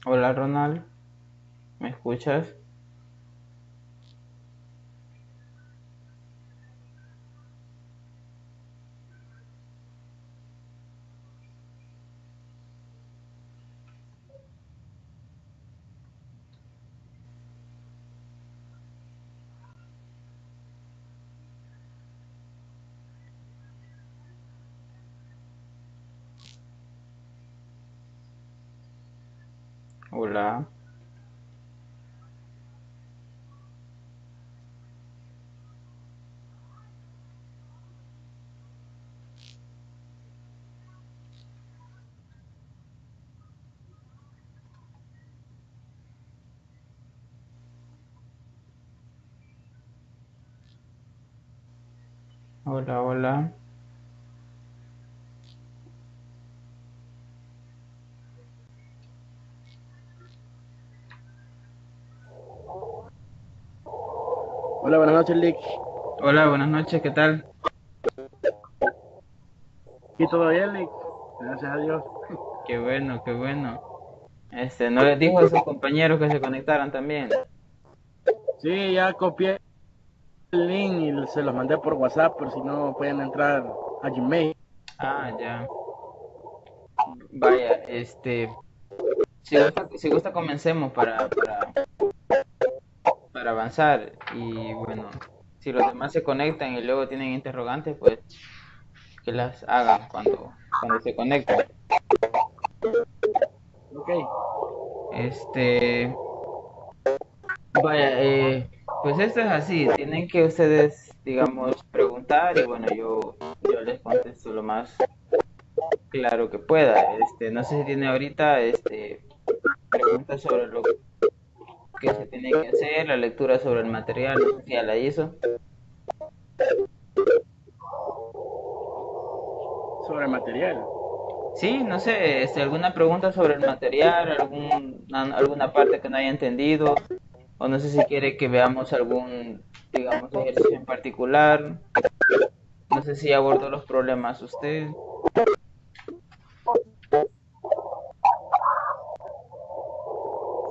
Hola Ronald, ¿me escuchas? Hola, hola, hola. Hola, buenas noches, Lick. Hola, buenas noches, ¿qué tal? ¿Y todo bien, Lick? Gracias a Dios. Qué bueno, qué bueno. ¿No les dijo a sus compañeros que se conectaran también? Sí, ya copié el link y se los mandé por WhatsApp, por si no pueden entrar a Gmail. Ah, ya. Vaya, si gusta comencemos para avanzar. Y bueno, si los demás se conectan y luego tienen interrogantes, pues que las hagan cuando se conecten. Ok. Este, Vaya, pues esto es así, tienen que ustedes, digamos, preguntar y bueno, yo les contesto lo más claro que pueda. No sé si tiene ahorita, preguntas sobre lo que se tiene que hacer, la lectura sobre el material, no sé si ya la hizo. Sobre el material. Sí, no sé, alguna pregunta sobre el material, alguna parte que no haya entendido, o no sé si quiere que veamos algún, digamos, ejercicio en particular. No sé si abordó los problemas usted.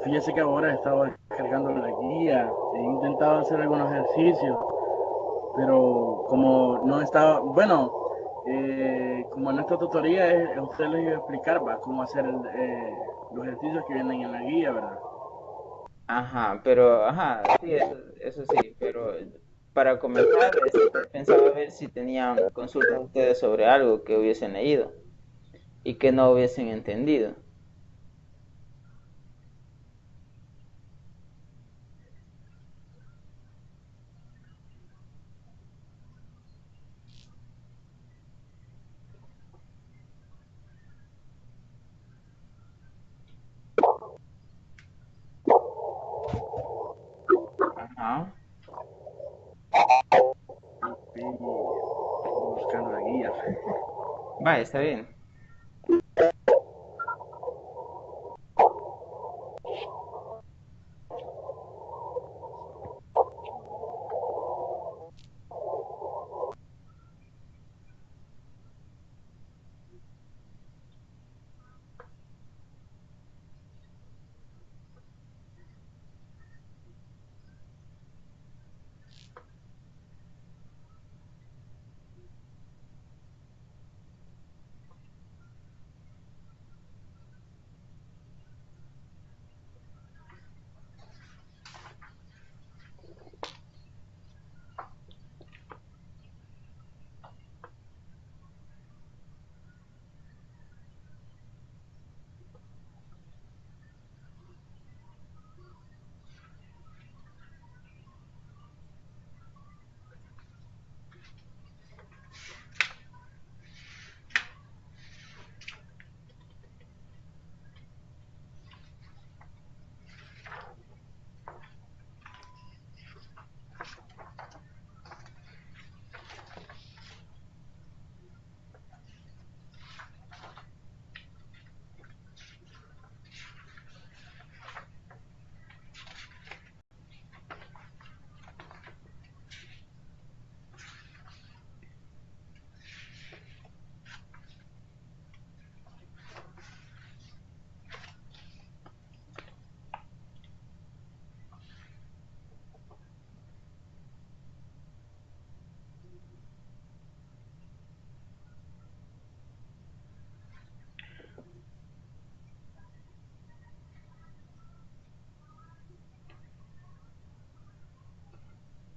Fíjese que ahora he estado descargando la guía. He intentado hacer algunos ejercicios, pero como no estaba. Bueno, como en esta tutoría usted les iba a explicar cómo hacer los ejercicios que vienen en la guía, ¿verdad? Ajá, pero, ajá, sí, eso sí, pero para comenzar, pensaba ver si tenían consultas ustedes sobre algo que hubiesen leído y que no hubiesen entendido. Ajá, Estoy buscando la guía. va, está bien.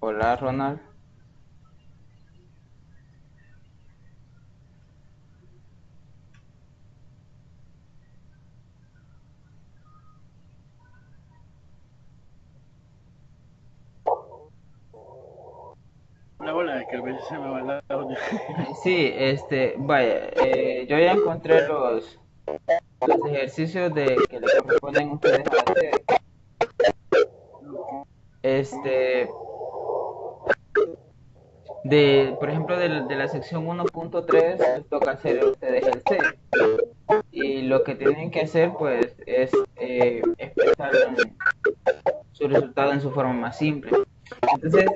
Hola, Ronald. Hola, hola, es que a veces se me va el audio. Sí, vaya, yo ya encontré los ejercicios que le corresponden a ustedes hacer. Este, por ejemplo, de la sección 1.3 les toca hacer a ustedes el C. Y lo que tienen que hacer, pues, es expresar su resultado en su forma más simple. Entonces,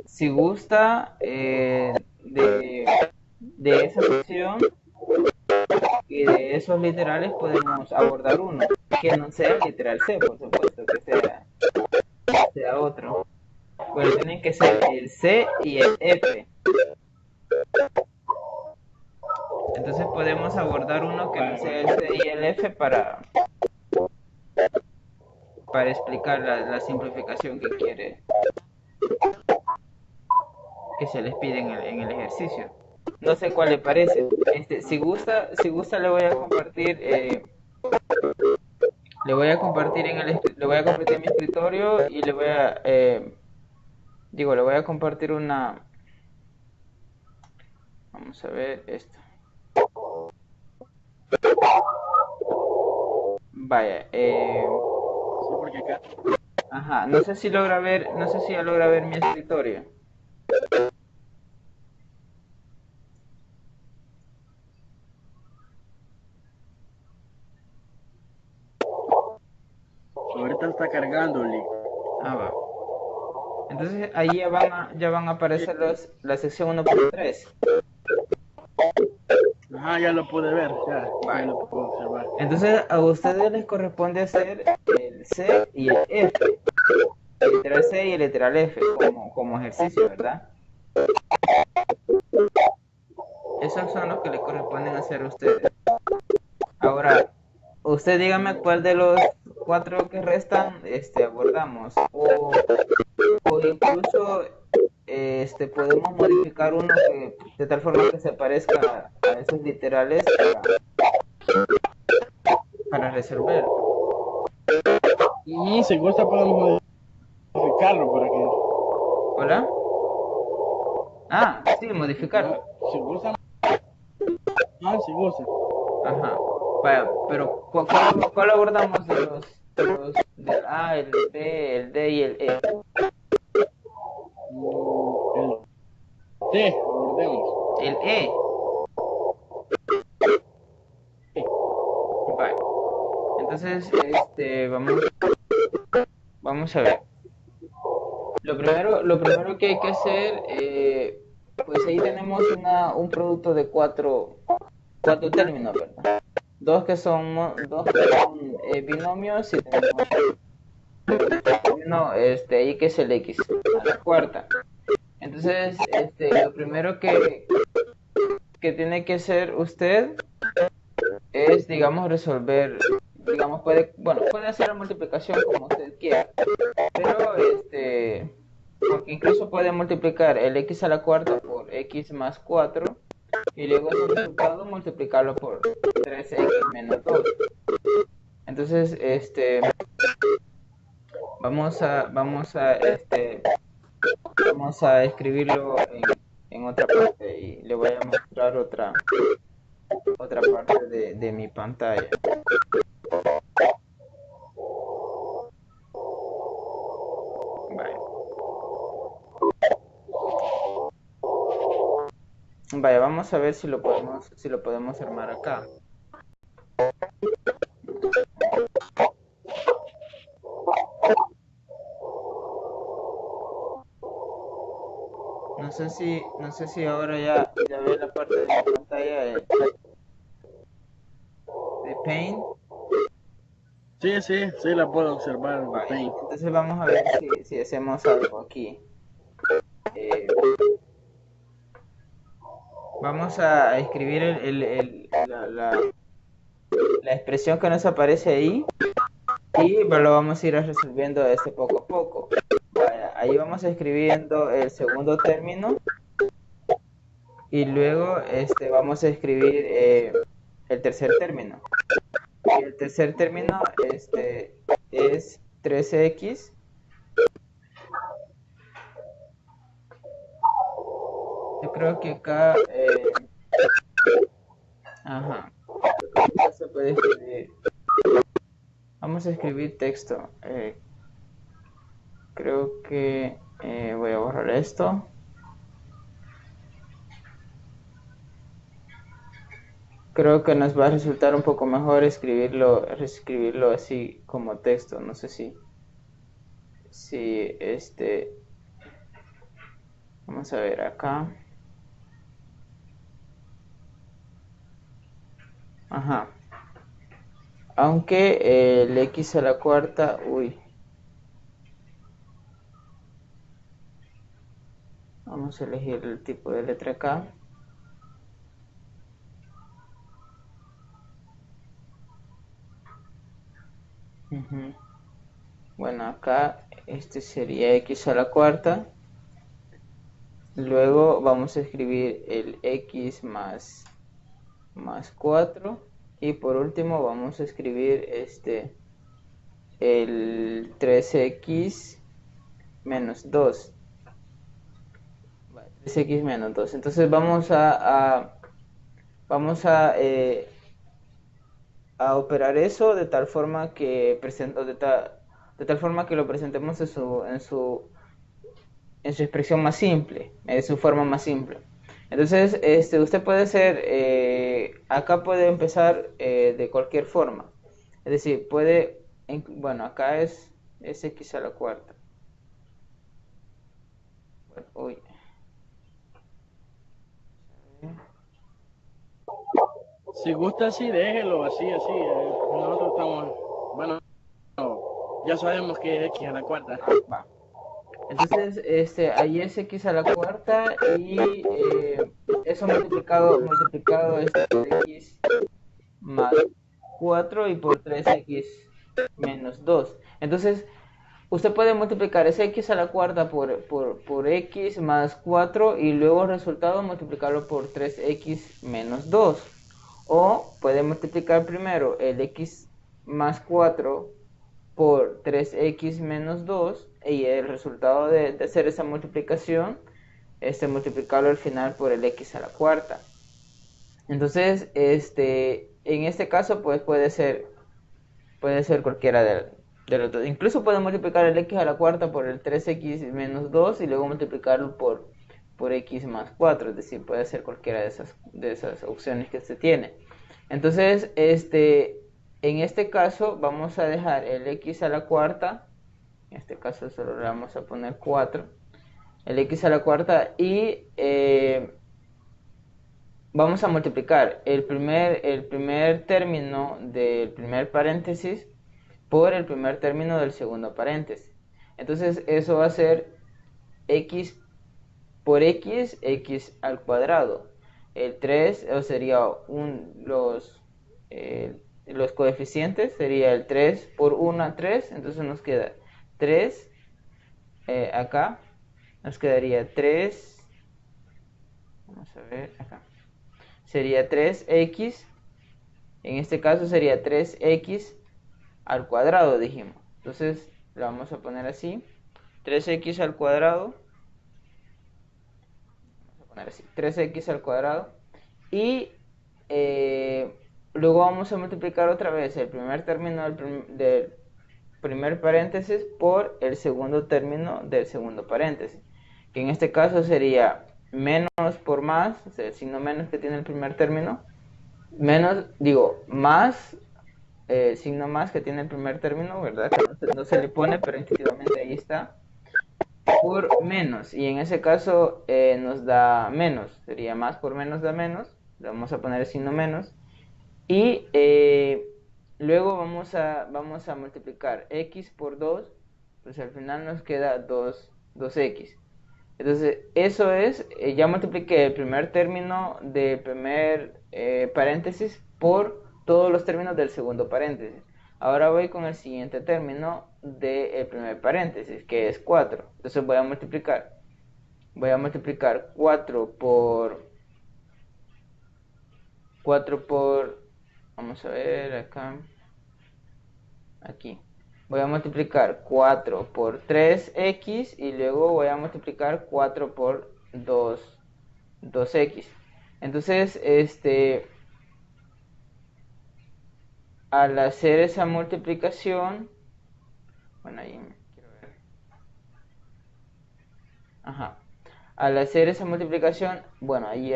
si gusta de esa sección y de esos literales, podemos abordar uno que no sea el literal C, por supuesto, sea otro. Pero tienen que ser el C y el F. Entonces podemos abordar uno que no Vale, sea vale. el C y el F para explicar la simplificación que se les pide en el ejercicio. No sé cuál le parece. Si gusta le voy a compartir, le voy a compartir en mi escritorio y le voy a compartir vamos a ver esto. Vaya, Sí, porque acá. ajá, no sé si ya logra ver mi escritorio. Ahorita está cargando, Lee. Ah, va. Entonces ahí ya van a aparecer la sección 1.3. Ajá, ya lo pude ver, ya Vale. lo puedo observar. Entonces a ustedes les corresponde hacer el C y el F. El literal C y el literal F como ejercicio, ¿verdad? Esos son los que les corresponden hacer a ustedes. Ahora, usted dígame cuál de los cuatro que restan abordamos. O incluso podemos modificar uno de tal forma que se parezca a esos literales para resolverlo. Y si gusta podemos modificarlo para que. ¿Hola? Ah, sí, No, modificarlo. si gusta. Ah, si gusta. Ajá. Vaya, pero ¿cuál abordamos del A, el B, el D y el E? El T, abordemos. El E. Vale. Entonces, vamos a ver. Lo primero que hay que hacer, pues ahí tenemos un producto de cuatro términos, ¿verdad? Dos que son binomios y tenemos el término ahí que es el X a la cuarta. Entonces, lo primero que tiene que hacer usted es, digamos, resolver, digamos, puede hacer la multiplicación como usted quiera, pero porque incluso puede multiplicar el x a la cuarta por x más 4 y luego ese resultado multiplicarlo por 3x menos 2. Entonces, vamos a escribirlo en otra parte y le voy a mostrar otra parte de mi pantalla. Vale. Vaya, vamos a ver si lo podemos armar acá. No sé si ahora ya ve la parte de la pantalla de Paint. Sí, la puedo observar. Vale, entonces vamos a ver si hacemos algo aquí. Eh, Vamos a escribir la expresión que nos aparece ahí y lo vamos a ir resolviendo poco a poco. Vaya, ahí vamos escribiendo el segundo término y luego vamos a escribir el tercer término. Y el tercer término es 3x. Yo creo que acá, ajá, acá se puede escribir. Vamos a escribir texto. Creo que voy a borrar esto. Creo que nos va a resultar un poco mejor escribirlo así como texto. No sé si vamos a ver acá. Ajá. Aunque el x a la cuarta, uy. Vamos a elegir el tipo de letra acá. Ujú. Bueno, acá este sería x a la cuarta. Luego vamos a escribir el x más 4. Y por último vamos a escribir el 3x menos 2. 3x menos 2. Entonces vamos a operar eso de tal forma que de tal forma que lo presentemos en su expresión más simple, en su forma más simple. Entonces, usted puede hacer, acá puede empezar de cualquier forma. Es decir, bueno, acá es x a la cuarta. Bueno, uy. Si gusta así, déjelo así, así. Nosotros estamos, bueno, ya sabemos que es x a la cuarta. Va. Entonces, ahí es x a la cuarta y eso multiplicado es por x más 4 y por 3x menos 2. Entonces, usted puede multiplicar ese x a la cuarta por x más 4 y luego el resultado multiplicarlo por 3x menos 2. O puede multiplicar primero el x más 4 por 3x menos 2 y el resultado de hacer esa multiplicación multiplicarlo al final por el x a la cuarta. Entonces, en este caso pues puede ser cualquiera de los dos. Incluso puede multiplicar el x a la cuarta por el 3x menos 2 y luego multiplicarlo por x más 4, es decir, puede ser cualquiera de esas opciones que se tiene. Entonces, en este caso vamos a dejar el x a la cuarta, en este caso solo le vamos a poner 4, el x a la cuarta y vamos a multiplicar el primer término del primer paréntesis por el primer término del segundo paréntesis. Entonces eso va a ser x por x, x al cuadrado. El 3 sería los coeficientes, sería el 3 por 1, 3, entonces nos queda 3, acá nos quedaría 3, vamos a ver acá, sería 3x, en este caso sería 3x al cuadrado, dijimos. Entonces lo vamos a poner así, 3x al cuadrado, vamos a poner así, 3x al cuadrado, y luego vamos a multiplicar otra vez el primer término del primer paréntesis por el segundo término del segundo paréntesis, que en este caso sería menos por más, o sea, el signo menos que tiene el primer término, más signo más que tiene el primer término, ¿verdad? Que no se le pone, pero intuitivamente ahí está, por menos, y en ese caso nos da menos, sería más por menos da menos, le vamos a poner el signo menos, y luego vamos a multiplicar x por 2, pues al final nos queda 2x. Entonces, eso es, ya multipliqué el primer término del primer paréntesis por todos los términos del segundo paréntesis. Ahora voy con el siguiente término del primer paréntesis, que es 4. Entonces voy a multiplicar. Voy a multiplicar 4 por, vamos a ver acá, aquí. Voy a multiplicar 4 por 3x y luego voy a multiplicar 4 por 2x. Entonces, al hacer esa multiplicación, bueno, ahí quiero ver. Ajá. Al hacer esa multiplicación, bueno, ahí,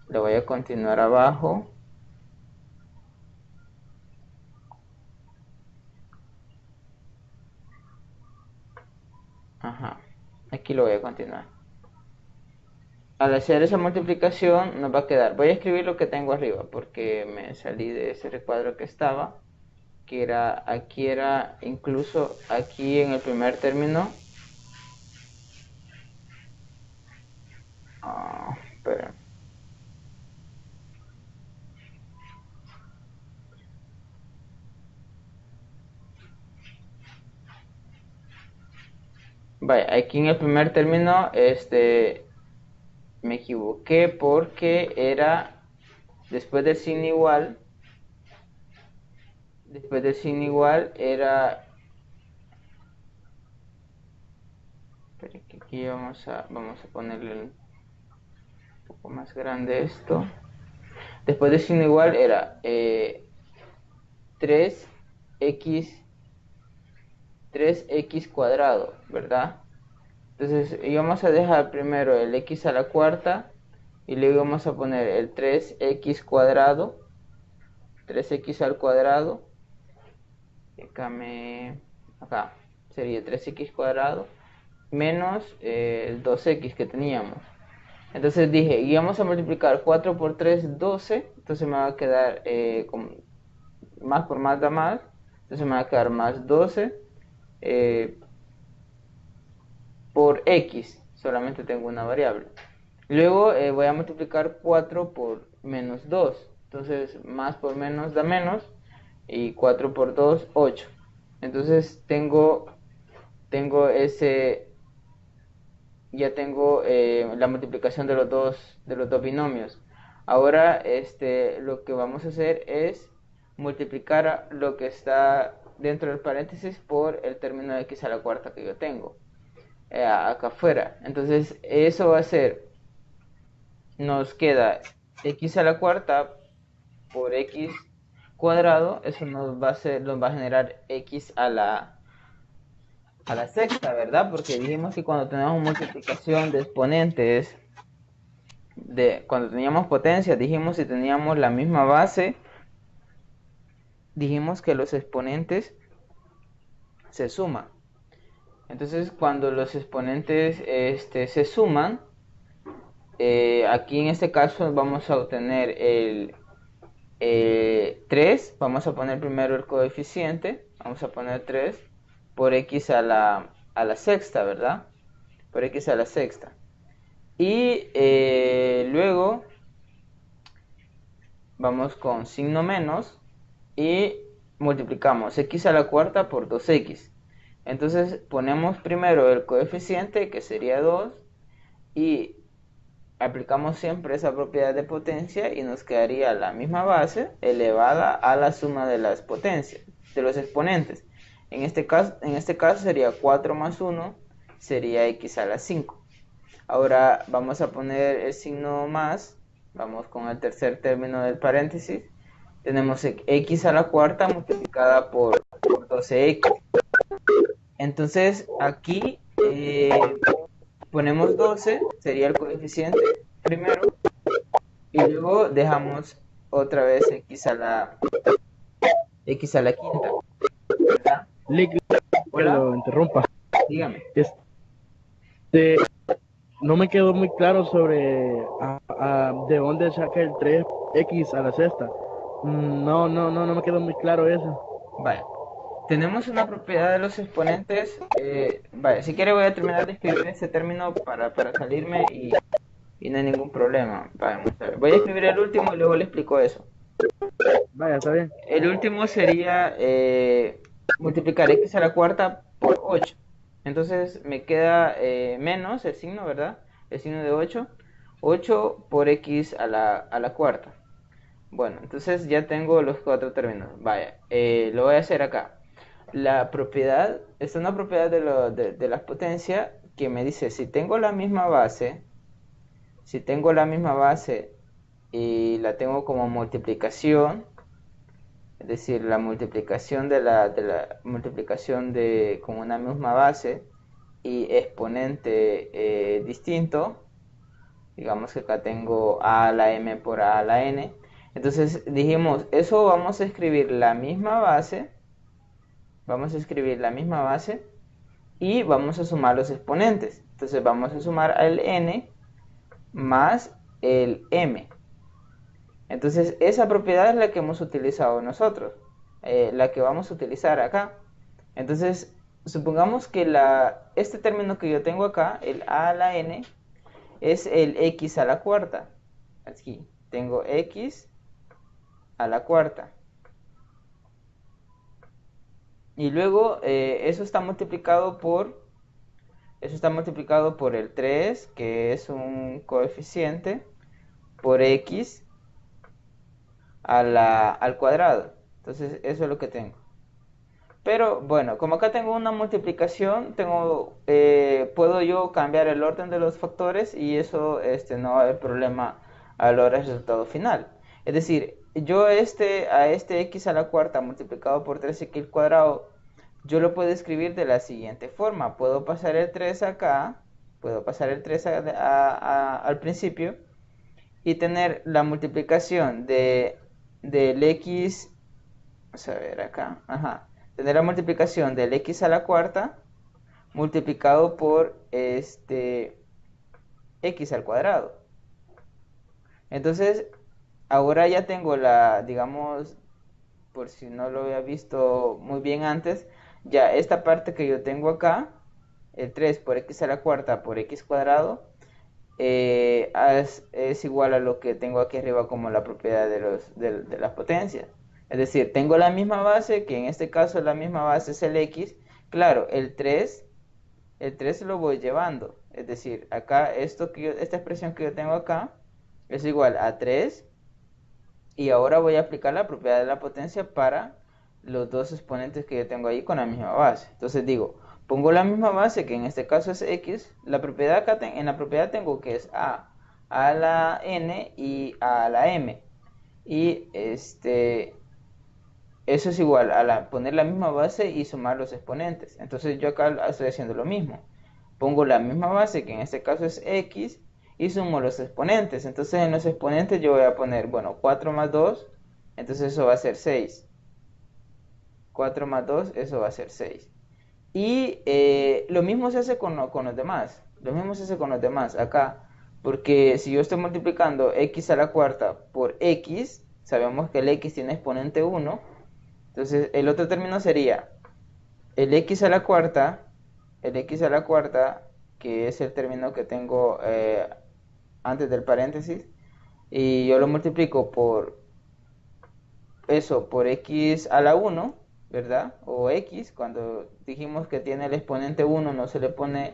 lo voy a continuar abajo. Ajá. Aquí lo voy a continuar. Al hacer esa multiplicación nos va a quedar, voy a escribir lo que tengo arriba porque me salí de ese recuadro que estaba, que era, aquí era, incluso aquí en el primer término, espera. Vaya, aquí en el primer término, me equivoqué porque era después del signo igual era, espera que aquí vamos a ponerle un poco más grande esto. Después del signo igual era 3x 3x cuadrado, ¿verdad? Entonces íbamos a dejar primero el x a la cuarta y luego vamos a poner el 3x cuadrado, 3x al cuadrado, acá sería 3x cuadrado menos el 2x que teníamos. Entonces dije, íbamos a multiplicar 4 por 3, 12, entonces me va a quedar con más por más da más, entonces me va a quedar más 12 por x, solamente tengo una variable. Luego voy a multiplicar 4 por menos 2, entonces más por menos da menos, y 4 por 2, 8. Entonces ya tengo la multiplicación de los dos binomios. Ahora lo que vamos a hacer es multiplicar lo que está dentro del paréntesis por el término de x a la cuarta que yo tengo acá afuera. Entonces eso va a ser, nos queda x a la cuarta por x cuadrado, eso nos va a generar x a la sexta, ¿verdad? Porque dijimos que cuando tenemos multiplicación de exponentes, cuando teníamos potencias, dijimos si teníamos la misma base, dijimos que los exponentes se suman. Entonces, cuando los exponentes se suman, aquí en este caso vamos a obtener el 3, vamos a poner primero el coeficiente, vamos a poner 3 por x a la sexta, ¿verdad? Por x a la sexta. Y luego vamos con signo menos y multiplicamos x a la cuarta por 2x. Entonces ponemos primero el coeficiente, que sería 2, y aplicamos siempre esa propiedad de potencia y nos quedaría la misma base elevada a la suma de las potencias, de los exponentes. En este caso sería 4 más 1, sería x a la 5. Ahora vamos a poner el signo más, vamos con el tercer término del paréntesis. Tenemos x a la cuarta multiplicada por 12x. Entonces aquí ponemos 12, sería el coeficiente primero, y luego dejamos otra vez x a la quinta, ¿verdad? Que lo interrumpa. Dígame. No me quedó muy claro sobre de dónde saca el 3x a la sexta. No me quedó muy claro eso. Vale. Tenemos una propiedad de los exponentes. Vale, si quiere voy a terminar de escribir ese término para salirme y no hay ningún problema. Vale, vamos a ver. Voy a escribir el último y luego le explico eso. Vaya, está bien. El último sería multiplicar x a la cuarta por 8. Entonces me queda menos el signo, ¿verdad? El signo de 8. 8 por x a la cuarta. Bueno, entonces ya tengo los cuatro términos. Vaya, lo voy a hacer acá. La propiedad, es una propiedad de las potencias que me dice si tengo la misma base, si tengo la misma base y la tengo como multiplicación, es decir, la multiplicación de la multiplicación de con una misma base y exponente distinto, digamos que acá tengo a a la m por a la n, entonces dijimos, eso vamos a escribir la misma base, vamos a escribir la misma base y vamos a sumar los exponentes. Entonces vamos a sumar el n más el m. Entonces esa propiedad es la que hemos utilizado nosotros, la que vamos a utilizar acá. Entonces supongamos que este término que yo tengo acá, el a a la n, es el x a la cuarta. Aquí tengo x a la cuarta. Y luego eso está multiplicado por el 3, que es un coeficiente, por x al cuadrado. Entonces eso es lo que tengo. Pero bueno, como acá tengo una multiplicación, puedo yo cambiar el orden de los factores y eso no va a haber problema a la hora del resultado final. Es decir, yo a este x a la cuarta multiplicado por 3x al cuadrado, yo lo puedo escribir de la siguiente forma. Puedo pasar el 3 acá, puedo pasar el 3 al principio y tener la multiplicación del x, vamos a ver acá, ajá, tener la multiplicación del x a la cuarta multiplicado por x al cuadrado. Entonces, ahora ya tengo digamos, por si no lo había visto muy bien antes, ya esta parte que yo tengo acá, el 3 por x a la cuarta por x cuadrado, es igual a lo que tengo aquí arriba como la propiedad de las potencias. Es decir, tengo la misma base, que en este caso la misma base es el x. Claro, el 3 lo voy llevando. Es decir, acá esta expresión que yo tengo acá es igual a 3. Y ahora voy a aplicar la propiedad de la potencia para los dos exponentes que yo tengo ahí con la misma base. Entonces digo, pongo la misma base, que en este caso es x. La propiedad acá en la propiedad tengo que es a la n y a la m. Y eso es igual a poner la misma base y sumar los exponentes. Entonces yo acá estoy haciendo lo mismo. Pongo la misma base, que en este caso es x, y sumo los exponentes. Entonces en los exponentes yo voy a poner, bueno, 4 más 2, entonces eso va a ser 6. 4 más 2, eso va a ser 6. Y lo mismo se hace con los demás. Lo mismo se hace con los demás acá. Porque si yo estoy multiplicando x a la cuarta por x, sabemos que el x tiene exponente 1. Entonces el otro término sería el x a la cuarta, el x a la cuarta, que es el término que tengo antes del paréntesis, y yo lo multiplico por eso, por x a la 1, ¿verdad? O x, cuando dijimos que tiene el exponente 1, no se le pone,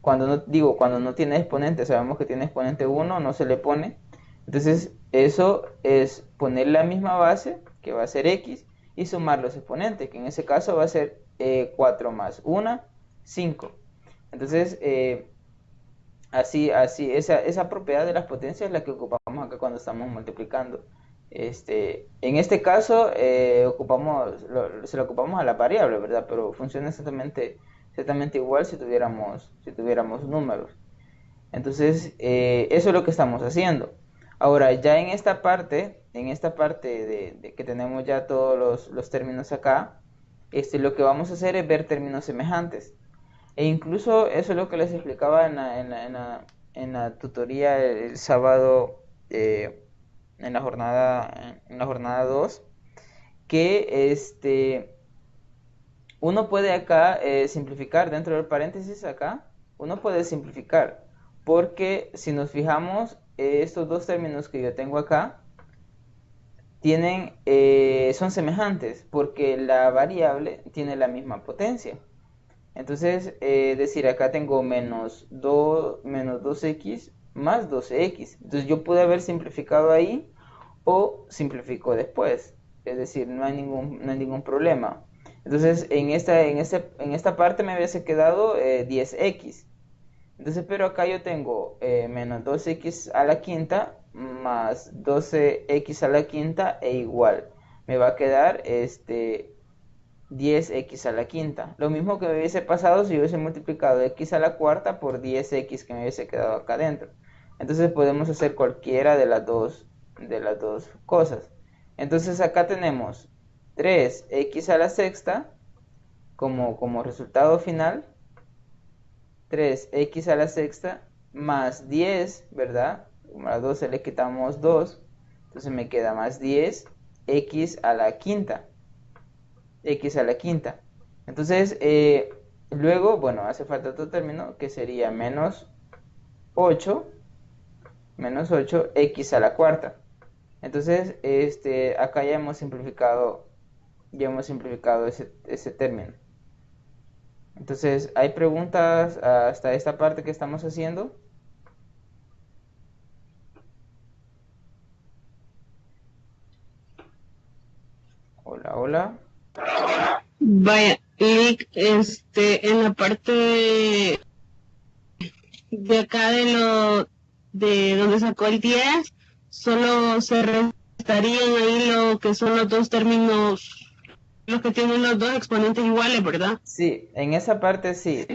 cuando no tiene exponente, sabemos que tiene exponente 1, no se le pone. Entonces, eso es poner la misma base, que va a ser x, y sumar los exponentes, que en ese caso va a ser 4 más 1, 5. Entonces, esa propiedad de las potencias es la que ocupamos acá cuando estamos multiplicando. En este caso, se lo ocupamos a la variable, ¿verdad? Pero funciona exactamente igual si tuviéramos números. Entonces, eso es lo que estamos haciendo. Ahora, ya en esta parte de que tenemos ya todos los términos acá, lo que vamos a hacer es ver términos semejantes. E incluso eso es lo que les explicaba en la tutoría el sábado, en la jornada 2, que uno puede acá simplificar dentro del paréntesis acá, uno puede simplificar, porque si nos fijamos, estos dos términos que yo tengo acá, son semejantes porque la variable tiene la misma potencia. Entonces, decir, acá tengo menos 2x más 12x. Entonces yo pude haber simplificado ahí o simplifico después. Es decir, no hay ningún problema. Entonces, en esta parte me hubiese quedado 10x. Entonces, pero acá yo tengo menos 2x a la quinta más 12x a la quinta e igual. Me va a quedar 10x a la quinta. Lo mismo que me hubiese pasado si yo hubiese multiplicado x a la cuarta por 10x que me hubiese quedado acá adentro. Entonces podemos hacer cualquiera de las dos cosas. Entonces acá tenemos 3x a la sexta como resultado final. 3x a la sexta más 10, ¿verdad? Como a las 12 le quitamos 2, entonces me queda más 10x a la quinta. X a la quinta. Entonces, luego, bueno, hace falta otro término que sería menos 8 x a la cuarta. Entonces, acá ya hemos simplificado ese término. Entonces, ¿hay preguntas hasta esta parte que estamos haciendo? Hola, hola. Vaya, Lick, en la parte de acá de donde sacó el 10, solo se restarían ahí lo que son los dos términos, los que tienen los dos exponentes iguales, ¿verdad? Sí, en esa parte sí.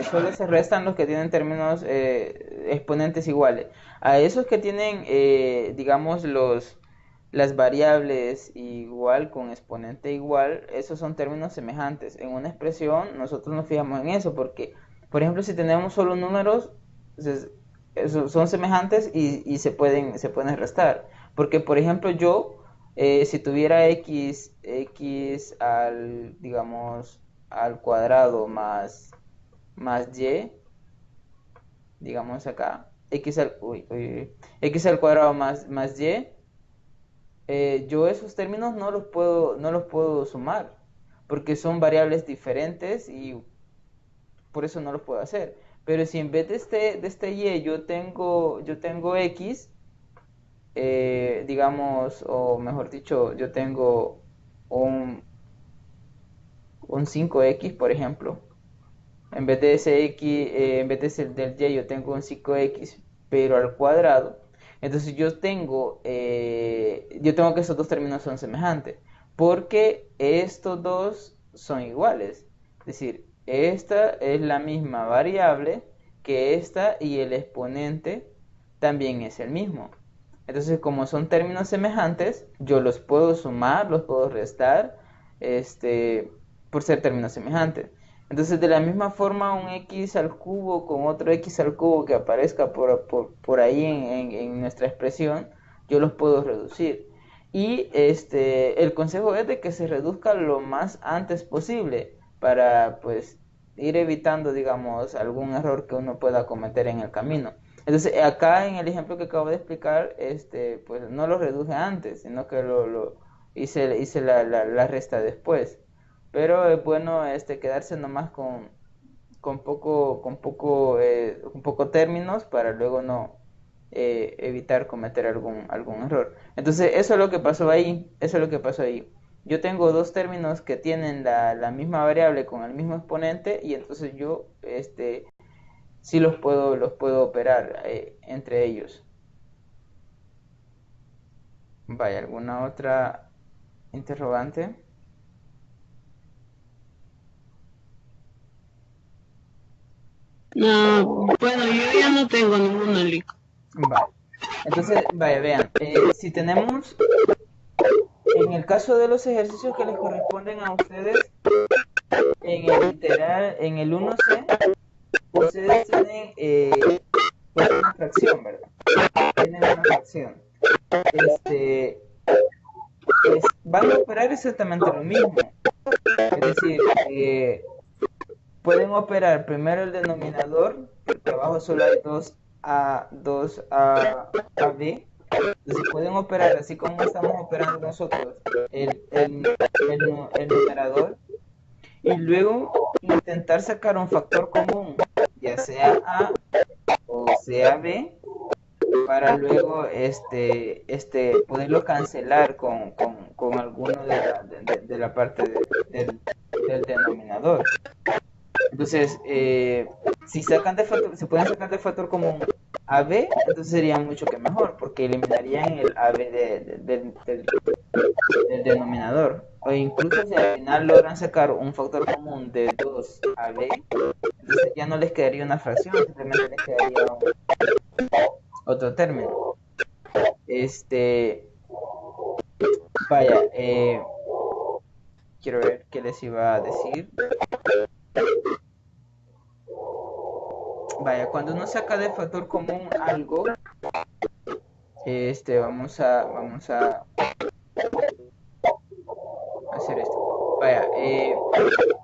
Solo se restan los que tienen términos exponentes iguales. A esos que tienen, digamos, las variables igual con exponente igual, esos son términos semejantes. En una expresión nosotros nos fijamos en eso porque, por ejemplo, si tenemos solo números, entonces, son semejantes y se pueden restar. Porque, por ejemplo, yo si tuviera x digamos, al cuadrado más y, digamos acá, x al cuadrado más y, yo esos términos no los puedo sumar, porque son variables diferentes y por eso no los puedo hacer. Pero si en vez de este y yo tengo x, digamos, o mejor dicho, yo tengo un, un 5x, por ejemplo. En vez de ese x, en vez de ser del y, yo tengo un 5x, pero al cuadrado. Entonces yo tengo que esos dos términos son semejantes, porque estos dos son iguales. Es decir, esta es la misma variable que esta y el exponente también es el mismo. Entonces, como son términos semejantes, yo los puedo sumar, los puedo restar, por ser términos semejantes. Entonces, de la misma forma, un x al cubo con otro x al cubo que aparezca por ahí en nuestra expresión, yo los puedo reducir. Y el consejo es de que se reduzca lo más antes posible para, pues, ir evitando, digamos, algún error que uno pueda cometer en el camino. Entonces, acá en el ejemplo que acabo de explicar, pues no lo reduje antes, sino que lo hice la resta después. Pero es bueno quedarse nomás con poco términos para luego no evitar cometer algún error. Entonces, eso es lo que pasó ahí. Eso es lo que pasó ahí. Yo tengo dos términos que tienen la misma variable con el mismo exponente y entonces yo sí los puedo operar entre ellos. Vaya, ¿alguna otra interrogante? No, bueno, yo ya no tengo ninguno, Lick. Vale. Entonces, vaya, vean, si tenemos, en el caso de los ejercicios que les corresponden a ustedes, en el literal, en el 1C, ustedes tienen pues una fracción, ¿verdad? Tienen una fracción. Este, van a operar exactamente lo mismo. Es decir, pueden operar primero el denominador, porque abajo solo hay 2A, 2A, AB. Entonces pueden operar así como estamos operando nosotros el numerador y luego intentar sacar un factor común, ya sea A o sea B, para luego poderlo cancelar con alguno de la parte del denominador. Entonces, si sacan de factor, se pueden sacar de factor común AB, entonces sería mucho que mejor, porque eliminarían el AB del denominador. O incluso si al final logran sacar un factor común de 2AB, entonces ya no les quedaría una fracción, simplemente les quedaría otro término. Vaya, quiero ver qué les iba a decir. Vaya, cuando uno saca de factor común algo, vamos a hacer esto. Vaya,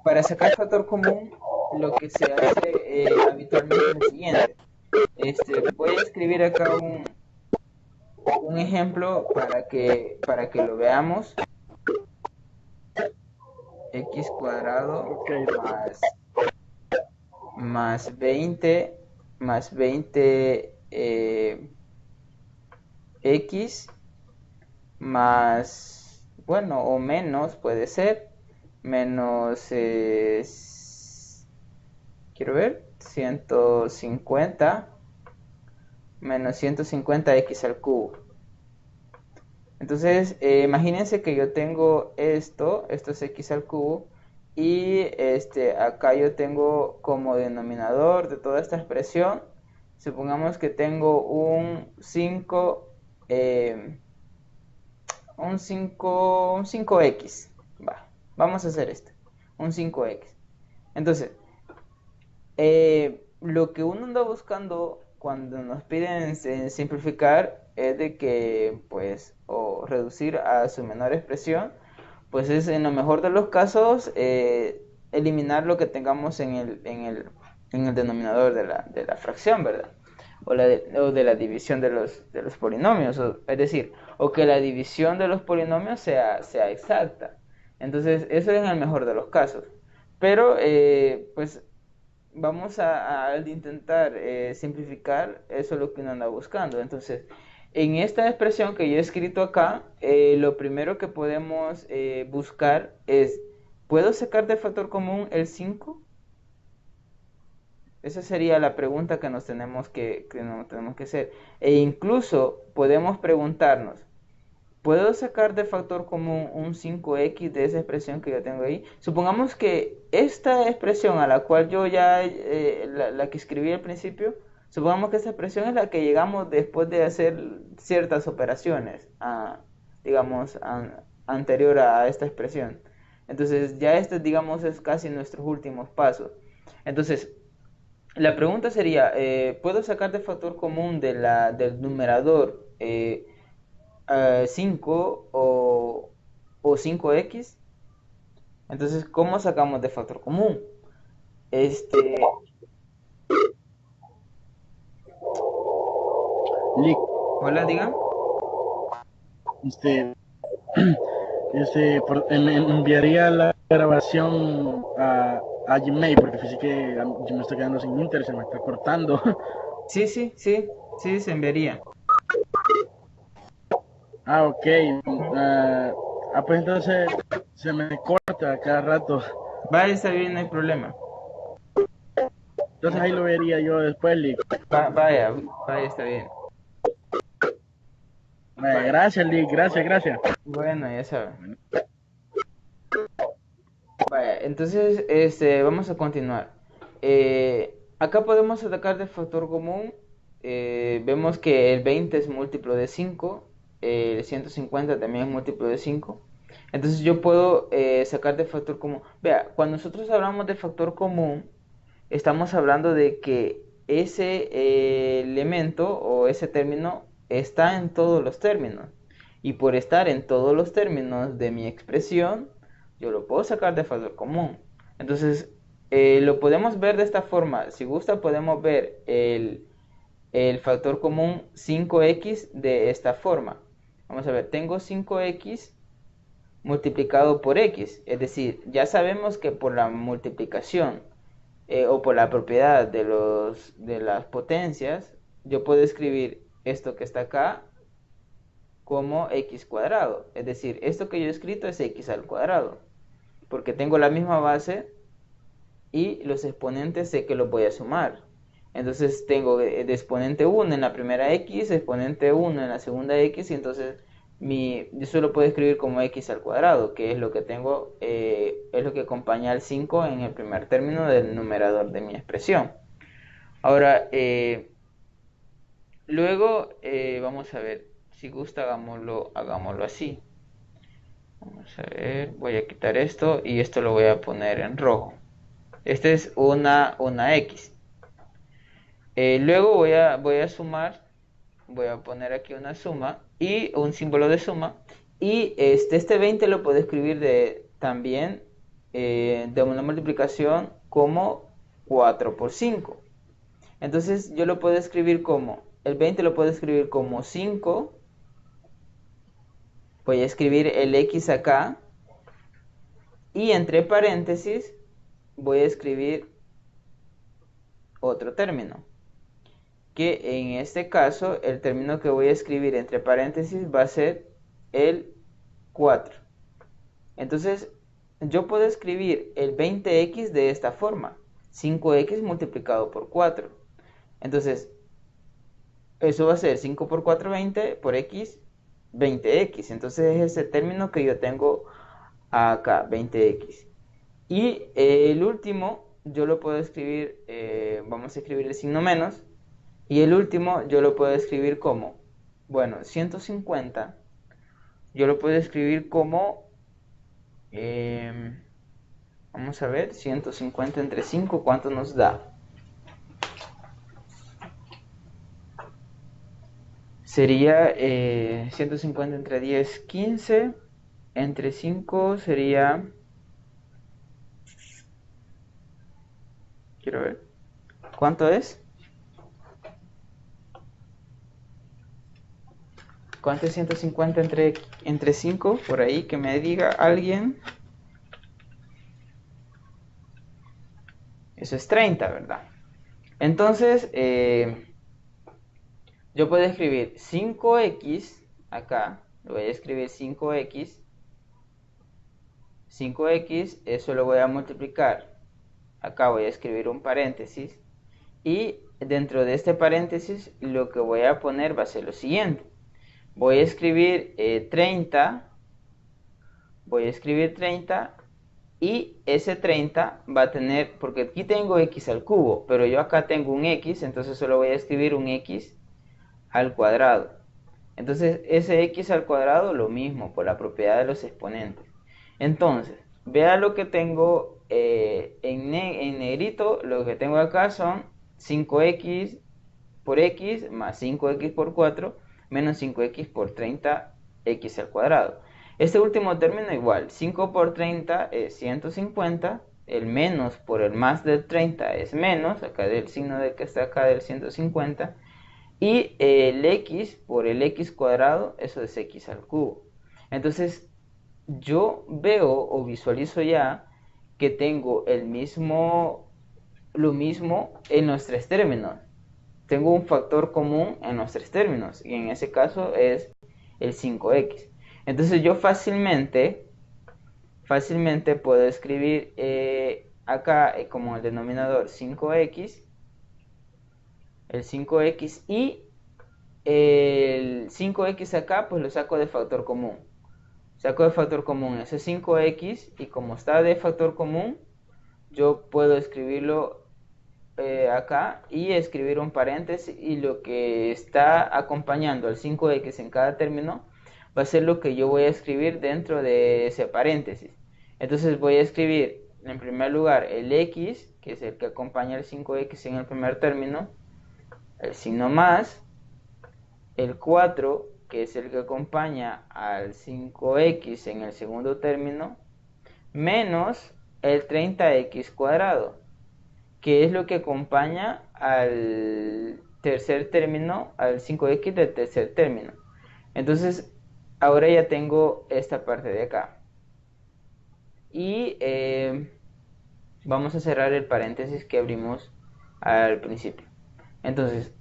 para sacar factor común, lo que se hace habitualmente es lo siguiente. Voy a escribir acá un ejemplo para que lo veamos. X cuadrado más 20 X más, bueno, o menos puede ser, menos, quiero ver, 150 menos 150x al cubo. Entonces, imagínense que yo tengo esto es x al cubo, y acá yo tengo como denominador de toda esta expresión, supongamos que tengo un 5x. Vamos a hacer esto, un 5x. Entonces, lo que uno anda buscando cuando nos piden simplificar es de que, pues, o reducir a su menor expresión, pues es en lo mejor de los casos eliminar lo que tengamos en el denominador de la fracción, ¿verdad? O de la división de los polinomios, es decir, o que la división de los polinomios sea exacta. Entonces, eso es en el mejor de los casos. Pero, pues, vamos a intentar simplificar, eso es lo que uno anda buscando. Entonces, en esta expresión que yo he escrito acá, lo primero que podemos buscar es, ¿puedo sacar de factor común el 5? Esa sería la pregunta que nos tenemos que hacer. E incluso podemos preguntarnos, ¿puedo sacar de factor común un 5x de esa expresión que yo tengo ahí? Supongamos que esta expresión a la cual yo ya, la que escribí al principio, supongamos que esta expresión es la que llegamos después de hacer ciertas operaciones, digamos, anterior a esta expresión. Entonces ya digamos, es casi nuestros últimos pasos. Entonces, la pregunta sería, ¿puedo sacar de factor común del numerador 5 o 5x? Entonces, ¿cómo sacamos de factor común? Lick, Hola, diga. Me enviaría la grabación a Gmail porque fíjate que yo me estoy quedando sin internet, se me está cortando. Sí, se enviaría. Ok. Pues entonces se me corta cada rato. Vaya, está bien, no hay problema. Entonces ahí lo vería yo después, Lick. Vaya, está bien. Gracias, Lick, gracias. Bueno, ya saben. Vaya, entonces vamos a continuar. Acá podemos sacar de factor común. Vemos que el 20 es múltiplo de 5, el 150 también es múltiplo de 5. Entonces yo puedo sacar de factor común. Vea, cuando nosotros hablamos de factor común, estamos hablando de que ese elemento o ese término está en todos los términos. Y por estar en todos los términos de mi expresión, yo lo puedo sacar de factor común. Entonces, lo podemos ver de esta forma. Si gusta, podemos ver el factor común 5x de esta forma. Vamos a ver, tengo 5x multiplicado por x, es decir, ya sabemos que por la multiplicación o por la propiedad de las potencias, yo puedo escribir esto que está acá como x cuadrado, es decir, esto que yo he escrito es x al cuadrado, porque tengo la misma base y los exponentes sé que los voy a sumar. Entonces tengo de exponente 1 en la primera x, exponente 1 en la segunda x, y entonces yo solo puedo escribir como x al cuadrado, que es lo que tengo, es lo que acompaña al 5 en el primer término del numerador de mi expresión. Ahora, luego vamos a ver, si gusta hagámoslo así. Vamos a ver, voy a quitar esto y esto lo voy a poner en rojo. Esta es una x. Luego voy a sumar, voy a poner aquí una suma y un símbolo de suma. Y este 20 lo puedo escribir también de una multiplicación como 4 por 5. Entonces yo lo puedo escribir como, el 20 lo puedo escribir como 5. Voy a escribir el x acá. Y entre paréntesis voy a escribir otro término, que en este caso el término que voy a escribir entre paréntesis va a ser el 4. Entonces yo puedo escribir el 20x de esta forma, 5x multiplicado por 4. Entonces eso va a ser 5 por 4, 20, por x, 20x. Entonces es ese término que yo tengo acá, 20x. Y el último yo lo puedo escribir, vamos a escribir el signo menos. Y el último yo lo puedo escribir como, bueno, 150, yo lo puedo escribir como, vamos a ver, 150 entre 5, ¿cuánto nos da? Sería 150 entre 10, 15, entre 5 sería, quiero ver, ¿cuánto es? ¿Cuánto es 150 entre 5? Por ahí que me diga alguien. Eso es 30, ¿verdad? Entonces, yo puedo escribir 5x, acá, lo voy a escribir 5x. 5x, eso lo voy a multiplicar. Acá voy a escribir un paréntesis. Y dentro de este paréntesis, lo que voy a poner va a ser lo siguiente. Voy a escribir 30, y ese 30 va a tener, porque aquí tengo x al cubo, pero yo acá tengo un x, entonces solo voy a escribir un x al cuadrado. Entonces ese x al cuadrado lo mismo, por la propiedad de los exponentes. Entonces, vea lo que tengo en negrito, lo que tengo acá son 5x por x más 5x por 4 menos 5x por 30x al cuadrado. Este último término igual, 5 por 30 es 150, el menos por el más del 30 es menos, acá del signo de que está acá del 150, y el x por el x cuadrado, eso es x al cubo. Entonces yo veo o visualizo ya que tengo lo mismo en los tres términos. Tengo un factor común en los tres términos y en ese caso es el 5x. Entonces yo fácilmente puedo escribir acá como el denominador 5x, el 5x, y el 5x acá pues lo saco de factor común. Saco de factor común ese 5x y como está de factor común yo puedo escribirlo acá y escribir un paréntesis, y lo que está acompañando al 5x en cada término va a ser lo que yo voy a escribir dentro de ese paréntesis. Entonces voy a escribir en primer lugar el x, que es el que acompaña al 5x en el primer término, el signo más, el 4, que es el que acompaña al 5x en el segundo término, menos el 30x cuadrado, que es lo que acompaña al tercer término al 5x del tercer término. Entonces, ahora ya tengo esta parte de acá. Y vamos a cerrar el paréntesis que abrimos al principio. Entonces,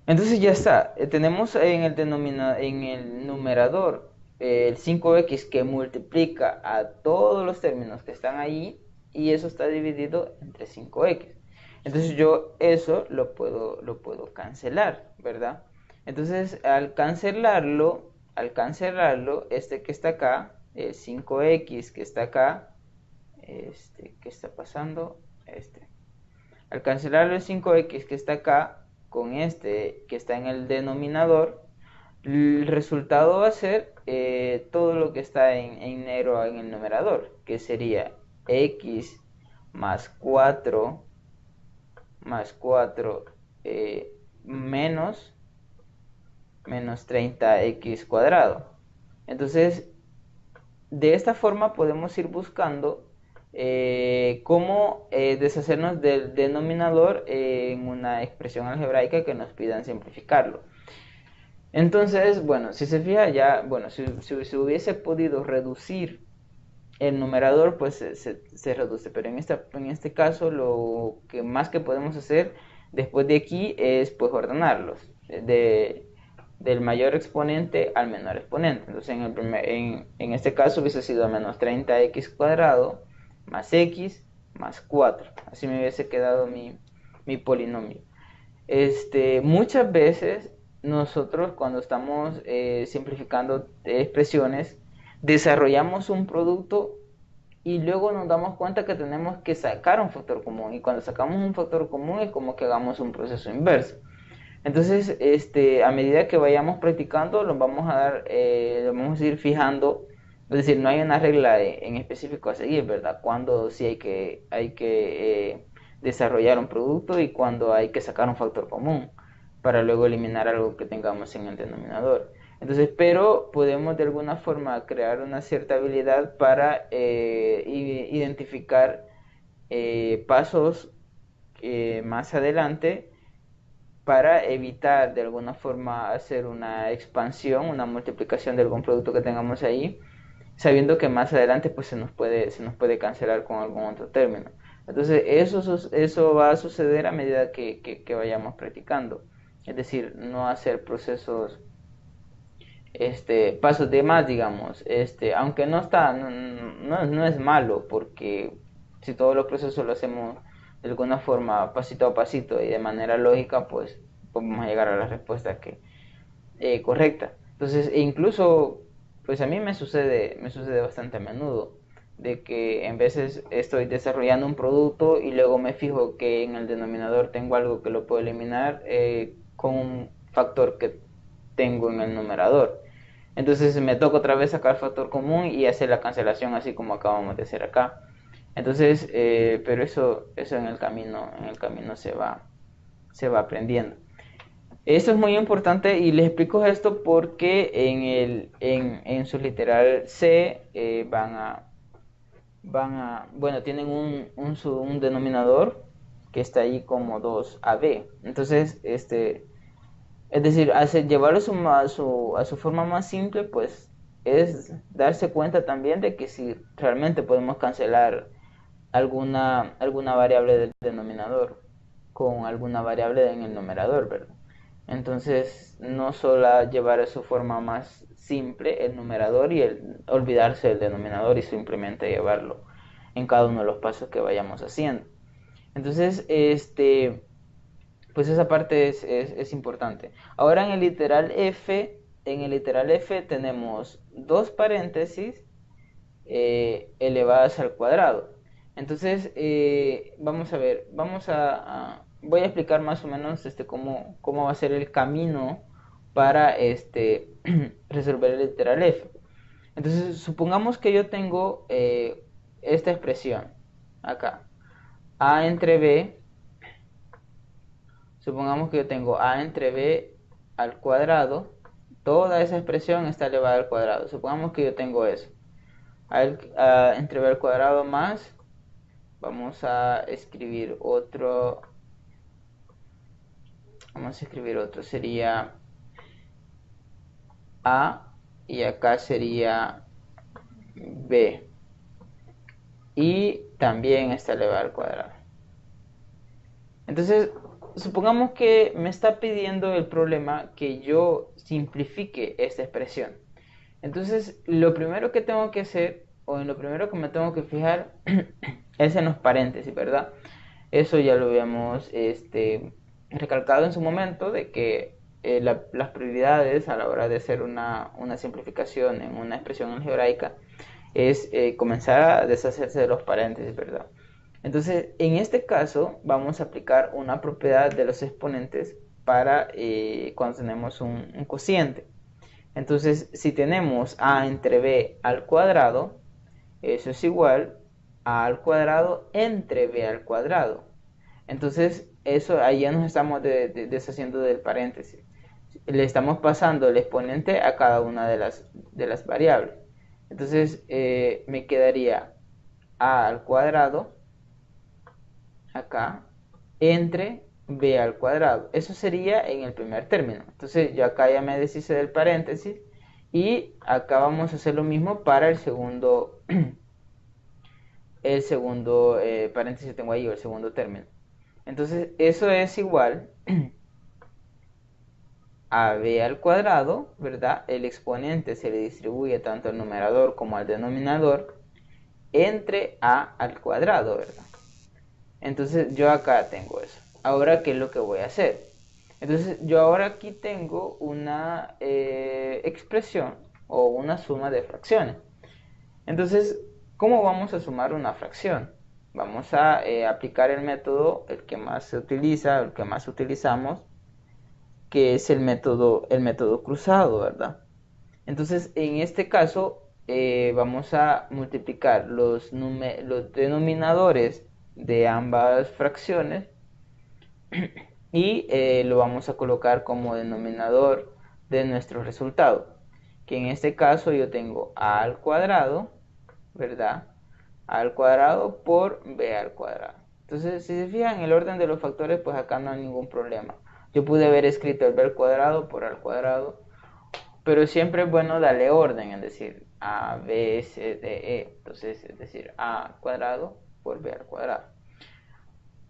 entonces ya está. Tenemos en el numerador el 5x que multiplica a todos los términos que están ahí y eso está dividido entre 5x. Entonces yo eso lo puedo cancelar, ¿verdad? Entonces al cancelarlo, este que está acá, el 5x que está acá, ¿qué está pasando? Al cancelar el 5x que está acá con este que está en el denominador, el resultado va a ser todo lo que está en negro en el numerador, que sería x más 4 menos 30x cuadrado. Entonces, de esta forma podemos ir buscando cómo deshacernos del denominador en una expresión algebraica que nos pidan simplificarlo. Entonces, bueno, si se fija ya, bueno, si hubiese podido reducir el numerador, pues se reduce, pero en este caso lo que más que podemos hacer después de aquí es pues ordenarlos del mayor exponente al menor exponente. Entonces en este caso hubiese sido menos 30x cuadrado más x más 4. Así me hubiese quedado mi polinomio. Muchas veces nosotros cuando estamos simplificando expresiones desarrollamos un producto y luego nos damos cuenta que tenemos que sacar un factor común, y cuando sacamos un factor común es como que hagamos un proceso inverso. Entonces, a medida que vayamos practicando, lo vamos a ir fijando, es decir, no hay una regla en específico a seguir, ¿verdad? Cuando sí hay que desarrollar un producto y cuando hay que sacar un factor común para luego eliminar algo que tengamos en el denominador. Entonces, pero podemos de alguna forma crear una cierta habilidad para identificar pasos más adelante para evitar de alguna forma hacer una expansión, una multiplicación de algún producto que tengamos ahí, sabiendo que más adelante pues se nos puede cancelar con algún otro término. Entonces eso va a suceder a medida que vayamos practicando. Es decir, no hacer procesos, pasos de más, digamos, aunque no es malo, porque si todos los procesos lo hacemos de alguna forma pasito a pasito y de manera lógica, pues vamos a llegar a la respuesta correcta. Entonces, incluso, pues a mí me sucede bastante a menudo, de que en veces estoy desarrollando un producto y luego me fijo que en el denominador tengo algo que lo puedo eliminar con un factor que tengo en el numerador. Entonces me toca otra vez sacar factor común y hacer la cancelación así como acabamos de hacer acá. Entonces, pero eso en el camino se va aprendiendo. Esto es muy importante y les explico esto porque en su literal C bueno, tienen un denominador que está ahí como 2AB. Entonces, es decir, llevarlo a su forma más simple, pues es darse cuenta también de que si realmente podemos cancelar alguna variable del denominador con alguna variable en el numerador, ¿verdad? Entonces, no solo llevar a su forma más simple el numerador y olvidarse del denominador y simplemente llevarlo en cada uno de los pasos que vayamos haciendo. Entonces, pues esa parte es importante. Ahora en el literal F tenemos dos paréntesis elevadas al cuadrado. Entonces, vamos a ver, voy a explicar más o menos cómo va a ser el camino para resolver el literal F. Entonces, supongamos que yo tengo esta expresión acá, A entre B. Supongamos que yo tengo A entre B al cuadrado. Toda esa expresión está elevada al cuadrado. Supongamos que yo tengo eso. A entre B al cuadrado más, vamos a escribir otro Vamos a escribir otro, sería A y acá sería B. Y también está elevado al cuadrado. Entonces, supongamos que me está pidiendo el problema que yo simplifique esta expresión. Entonces, lo primero que tengo que hacer, o en lo primero que me tengo que fijar, es en los paréntesis, ¿verdad? Eso ya lo habíamos recalcado en su momento, de que las prioridades a la hora de hacer una simplificación en una expresión algebraica es comenzar a deshacerse de los paréntesis, ¿verdad? Entonces, en este caso, vamos a aplicar una propiedad de los exponentes para cuando tenemos un cociente. Entonces, si tenemos a entre b al cuadrado, eso es igual a al cuadrado entre b al cuadrado. Entonces, eso ahí ya nos estamos deshaciendo del paréntesis. Le estamos pasando el exponente a cada una de las variables. Entonces, me quedaría a al cuadrado, acá, entre b al cuadrado. Eso sería en el primer término. Entonces, yo acá ya me deshice del paréntesis. Y acá vamos a hacer lo mismo para el segundo paréntesis tengo ahí, o el segundo término. Entonces, eso es igual a b al cuadrado, ¿verdad? El exponente se le distribuye tanto al numerador como al denominador entre a al cuadrado, ¿verdad? Entonces, yo acá tengo eso. Ahora, ¿qué es lo que voy a hacer? Entonces, yo ahora aquí tengo una expresión o una suma de fracciones. Entonces, ¿cómo vamos a sumar una fracción? Vamos a aplicar el método, el que más se utiliza, el que más utilizamos, que es el método cruzado, ¿verdad? Entonces, en este caso, vamos a multiplicar los denominadores de ambas fracciones y lo vamos a colocar como denominador de nuestro resultado, que en este caso yo tengo a al cuadrado, ¿verdad? A al cuadrado por b al cuadrado. Entonces, si se fijan en el orden de los factores, pues acá no hay ningún problema. Yo pude haber escrito el b al cuadrado por a al cuadrado, pero siempre es bueno darle orden, es decir, a, b, c, d, e. Entonces, es decir, a al cuadrado por b al cuadrado.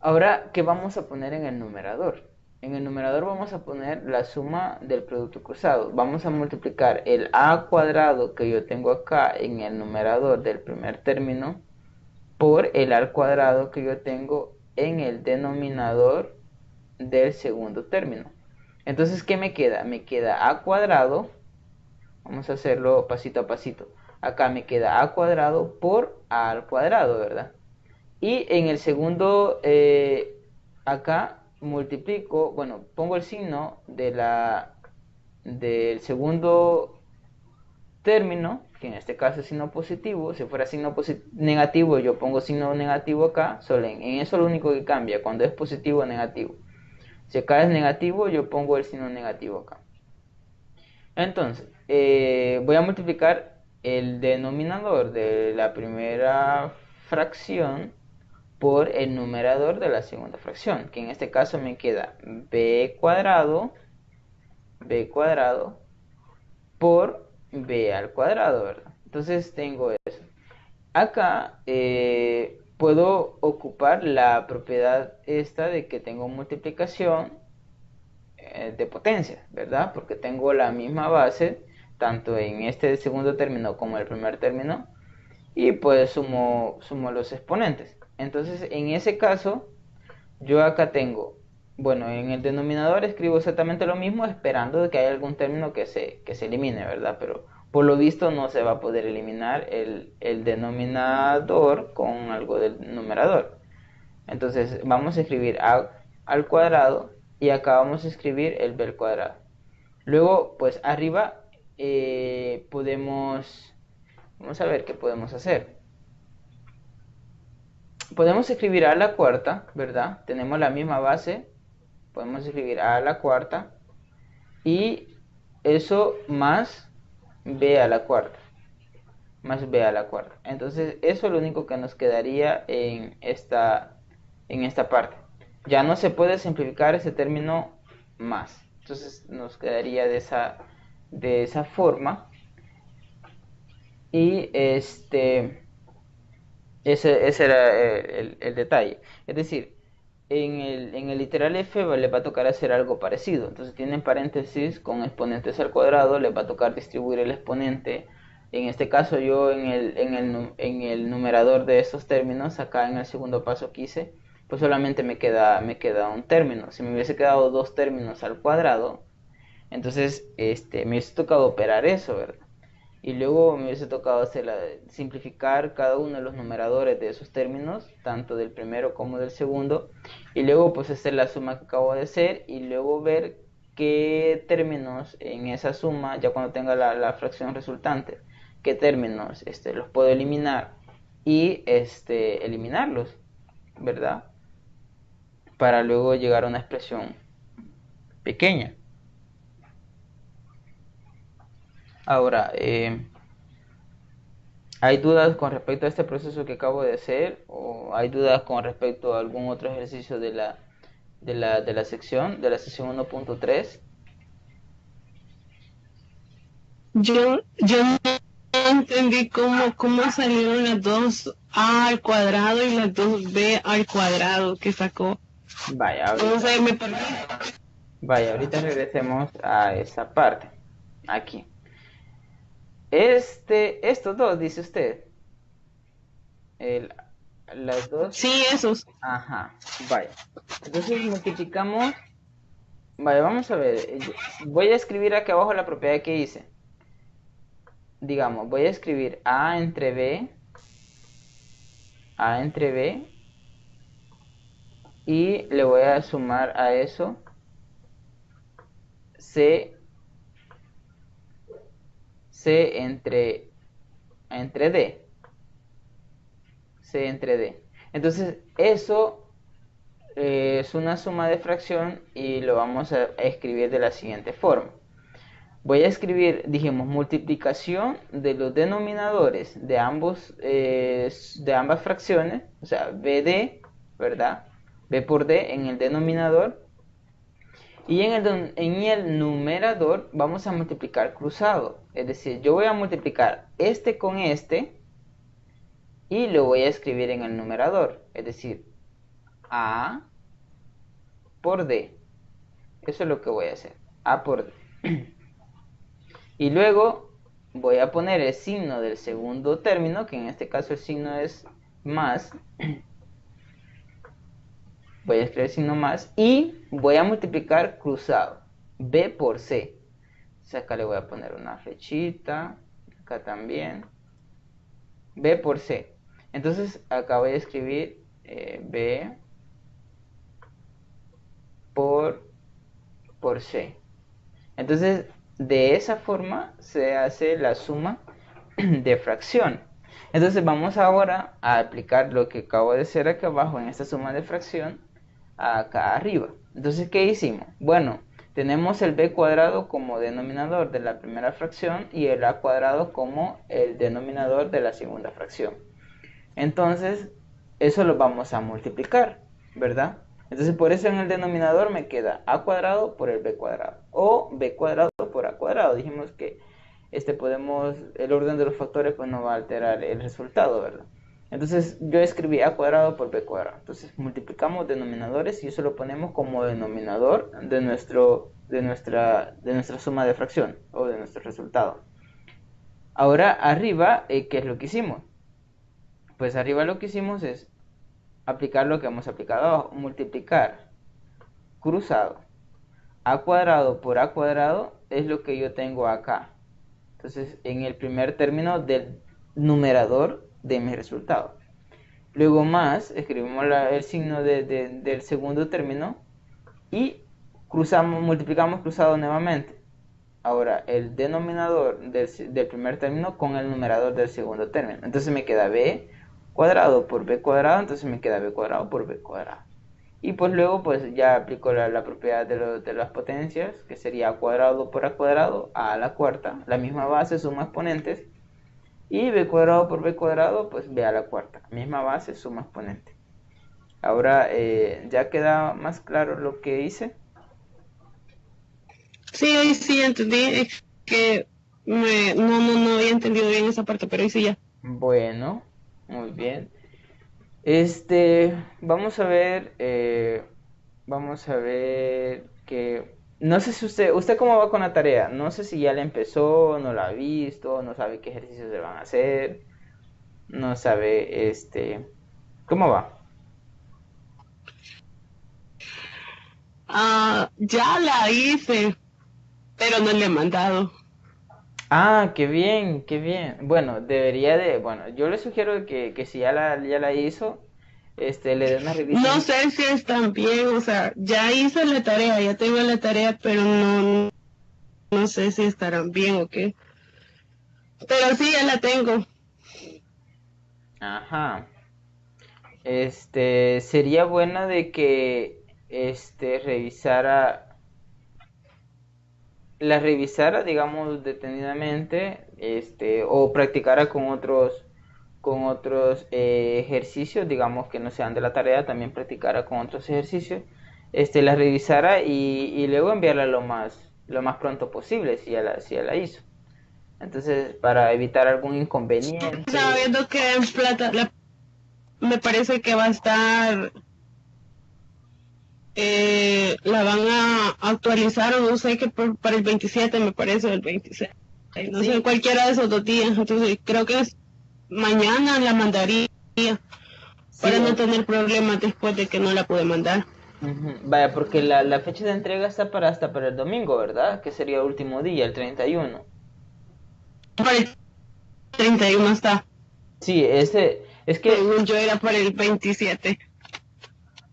Ahora, ¿qué vamos a poner en el numerador? En el numerador vamos a poner la suma del producto cruzado. Vamos a multiplicar el a cuadrado que yo tengo acá en el numerador del primer término por el al cuadrado que yo tengo en el denominador del segundo término. Entonces, ¿qué me queda? Me queda a cuadrado. Vamos a hacerlo pasito a pasito. Acá me queda a cuadrado por a al cuadrado, ¿verdad? Y en el segundo, acá multiplico, bueno, pongo el signo del segundo término, que en este caso es signo positivo. Si fuera signo negativo, yo pongo signo negativo acá. Solo en eso lo único que cambia, cuando es positivo o negativo. Si acá es negativo, yo pongo el signo negativo acá. Entonces, voy a multiplicar el denominador de la primera fracción por el numerador de la segunda fracción, que en este caso me queda b cuadrado por b al cuadrado, ¿verdad? Entonces tengo eso. Acá puedo ocupar la propiedad esta de que tengo multiplicación de potencia, ¿verdad? Porque tengo la misma base, tanto en este segundo término como en el primer término, y pues sumo los exponentes. Entonces, en ese caso, yo acá tengo, bueno, en el denominador escribo exactamente lo mismo, esperando que haya algún término que se elimine, ¿verdad? Pero por lo visto no se va a poder eliminar el denominador con algo del numerador. Entonces, vamos a escribir a al cuadrado y acá vamos a escribir el b al cuadrado. Luego, pues arriba vamos a ver qué podemos hacer. Podemos escribir a la cuarta, ¿verdad? Tenemos la misma base. Podemos escribir a la cuarta. Y eso más b a la cuarta. Más b a la cuarta. Entonces, eso es lo único que nos quedaría en esta parte. Ya no se puede simplificar ese término más. Entonces nos quedaría de esa forma. Y ese era el detalle. Es decir, en el literal F les va a tocar hacer algo parecido. Entonces tienen paréntesis con exponentes al cuadrado, les va a tocar distribuir el exponente. En este caso yo en el numerador de estos términos, acá en el segundo paso que hice, pues solamente me queda un término. Si me hubiese quedado dos términos al cuadrado, entonces me hubiese tocado operar eso, ¿verdad? Y luego me hubiese tocado simplificar cada uno de los numeradores de esos términos, tanto del primero como del segundo, y luego pues hacer la suma que acabo de hacer y luego ver qué términos en esa suma, ya cuando tenga la fracción resultante, qué términos los puedo eliminar y eliminarlos, ¿verdad? Para luego llegar a una expresión pequeña. Ahora, ¿hay dudas con respecto a este proceso que acabo de hacer? ¿O hay dudas con respecto a algún otro ejercicio de la sección, de la sesión 1.3? Yo no entendí cómo salieron las dos A al cuadrado y las dos B al cuadrado que sacó. Vaya, No sé, me perdí. ahorita regresemos a esa parte. Aquí. Estos dos, dice usted. Las dos. Sí, esos. Ajá, vaya. Entonces multiplicamos. Vaya, vamos a ver. Voy a escribir aquí abajo la propiedad que hice. Digamos, voy a escribir A entre B, y le voy a sumar a eso C entre D. C entre D. Entonces, eso es una suma de fracción y lo vamos a escribir de la siguiente forma. Voy a escribir, dijimos, multiplicación de los denominadores de ambas fracciones, o sea, BD, ¿verdad? B por D en el denominador. Y en el numerador vamos a multiplicar cruzado. Es decir, yo voy a multiplicar este con este y lo voy a escribir en el numerador. Es decir, A por D. Eso es lo que voy a hacer. A por D. Y luego voy a poner el signo del segundo término, que en este caso el signo es más. Voy a escribir el signo más y voy a multiplicar cruzado. B por C. Entonces acá le voy a poner una flechita. Acá también. B por C. Entonces acá voy a escribir B por C. Entonces de esa forma se hace la suma de fracción. Entonces vamos ahora a aplicar lo que acabo de hacer acá abajo en esta suma de fracción acá arriba. Entonces, ¿qué hicimos? Bueno, tenemos el b cuadrado como denominador de la primera fracción y el a cuadrado como el denominador de la segunda fracción. Entonces, eso lo vamos a multiplicar, ¿verdad? Entonces, por eso en el denominador me queda a cuadrado por el b cuadrado o b cuadrado por a cuadrado. Dijimos que el orden de los factores pues no va a alterar el resultado, ¿verdad? Entonces yo escribí a cuadrado por b cuadrado. Entonces multiplicamos denominadores y eso lo ponemos como denominador de nuestra suma de fracción o de nuestro resultado. Ahora arriba, ¿qué es lo que hicimos? Pues arriba lo que hicimos es aplicar lo que hemos aplicado abajo, multiplicar cruzado a cuadrado por a cuadrado es lo que yo tengo acá. Entonces en el primer término del numerador de mi resultado. Luego más, escribimos el signo del segundo término y multiplicamos cruzado nuevamente. Ahora el denominador del primer término con el numerador del segundo término. Entonces me queda b cuadrado por b cuadrado, entonces me queda b cuadrado por b cuadrado. Y pues luego pues ya aplico la propiedad de las potencias, que sería a cuadrado por a cuadrado, a la cuarta, la misma base, suma exponentes. Y b cuadrado por b cuadrado, pues b a la cuarta, misma base, suma exponente. Ahora ya queda más claro lo que hice. Sí, hoy sí ya entendí. Es que no había entendido bien esa parte, pero hoy sí ya. Bueno, muy bien. Vamos a ver que, no sé si usted cómo va con la tarea, no sé si ya la empezó, no la ha visto, no sabe qué ejercicios se van a hacer, no sabe, ¿cómo va? Ya la hice, pero no le he mandado. Ah, qué bien, qué bien. Bueno, bueno, yo le sugiero que si ya la hizo, le dé una No revisión. sé si están bien, o sea, ya hice la tarea, ya tengo la tarea, pero no sé si estarán bien o qué. Pero sí, ya la tengo. Ajá. Sería bueno de que, la revisara, digamos, detenidamente, o practicara con otros ejercicios, digamos que no sean de la tarea, también practicara con otros ejercicios, la revisara y luego enviarla lo más pronto posible, si ya la hizo. Entonces, para evitar algún Estaba inconveniente. viendo que en plata, me parece que va a estar, la van a actualizar o no sé qué para el 27 me parece, o el 26. No sé, Sí, cualquiera de esos 2 días. Entonces creo que mañana la mandaría para sí, no tener problemas después de que no la pude mandar. ujú. Vaya, porque la fecha de entrega está hasta para el domingo, ¿verdad? Que sería el último día, el 31. Para el 31 está. Sí, es que, Según yo era para el 27.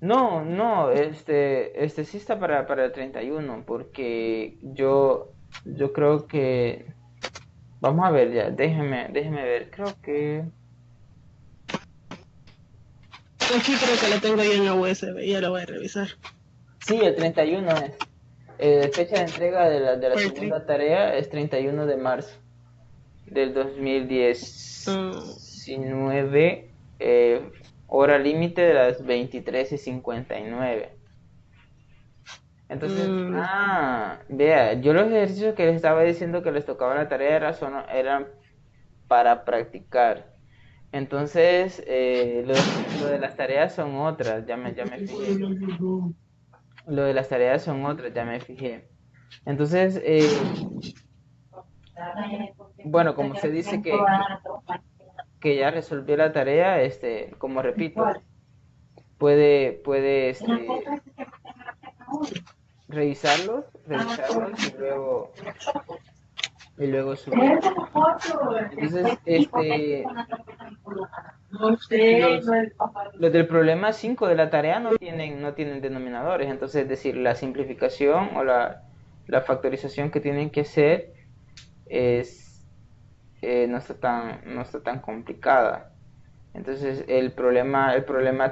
no, sí está para el 31, porque yo creo que, vamos a ver ya, déjeme ver, creo que, Aquí creo que la tengo yo en la USB, ya la voy a revisar. sí, el 31 es. Fecha de entrega de la Para el 30. segunda tarea es 31 de marzo del 2019, hora límite de las 23:59. Entonces, vea, yo los ejercicios que les estaba diciendo que les tocaba la tarea eran para practicar. Entonces, lo de las tareas son otras, ya me fijé. Lo de las tareas son otras, ya me fijé. Entonces, bueno, como se dice que ya resolvió la tarea, como repito, puede, revisarlos y luego subir. Entonces, los, los del problema 5 de la tarea no tienen denominadores, entonces es decir, la simplificación o la factorización que tienen que hacer es, no está tan complicada. Entonces el problema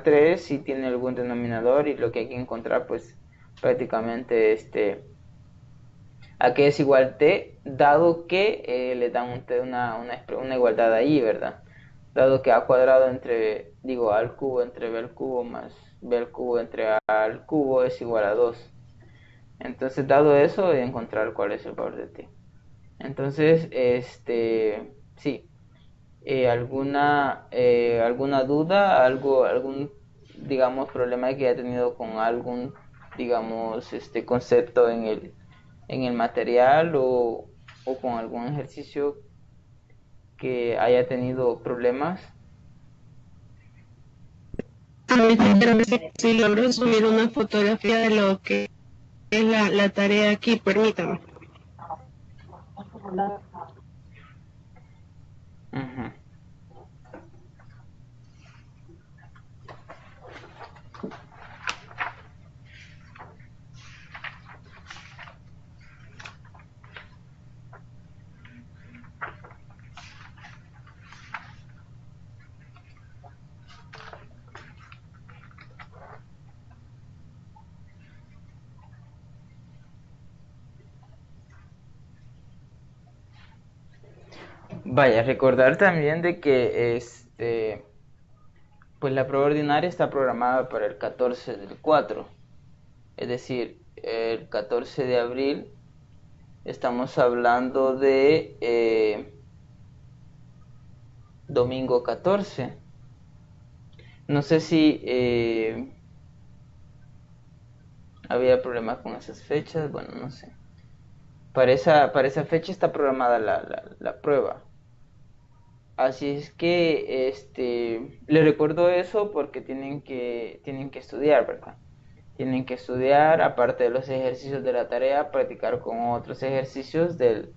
3 sí tiene algún denominador y lo que hay que encontrar pues prácticamente a qué es igual t, dado que le dan una igualdad ahí, ¿verdad? Dado que a cuadrado digo, a al cubo entre b al cubo más b al cubo entre a al cubo es igual a 2. Entonces, dado eso, encontrar cuál es el valor de t. Entonces, sí, alguna duda, algún, digamos, problema que haya tenido con algún, digamos, concepto en el material o con algún ejercicio que haya tenido problemas. Pero si logro subir una fotografía de lo que es la tarea aquí, permítame. Ujú. Vaya, recordar también de que pues la prueba ordinaria está programada para el 14 del 4, es decir, el 14 de abril estamos hablando de domingo 14. No sé si había problemas con esas fechas, bueno, no sé. Para esa fecha está programada la prueba. Así es que les recuerdo eso porque tienen que estudiar, ¿verdad? Tienen que estudiar, aparte de los ejercicios de la tarea, practicar con otros ejercicios de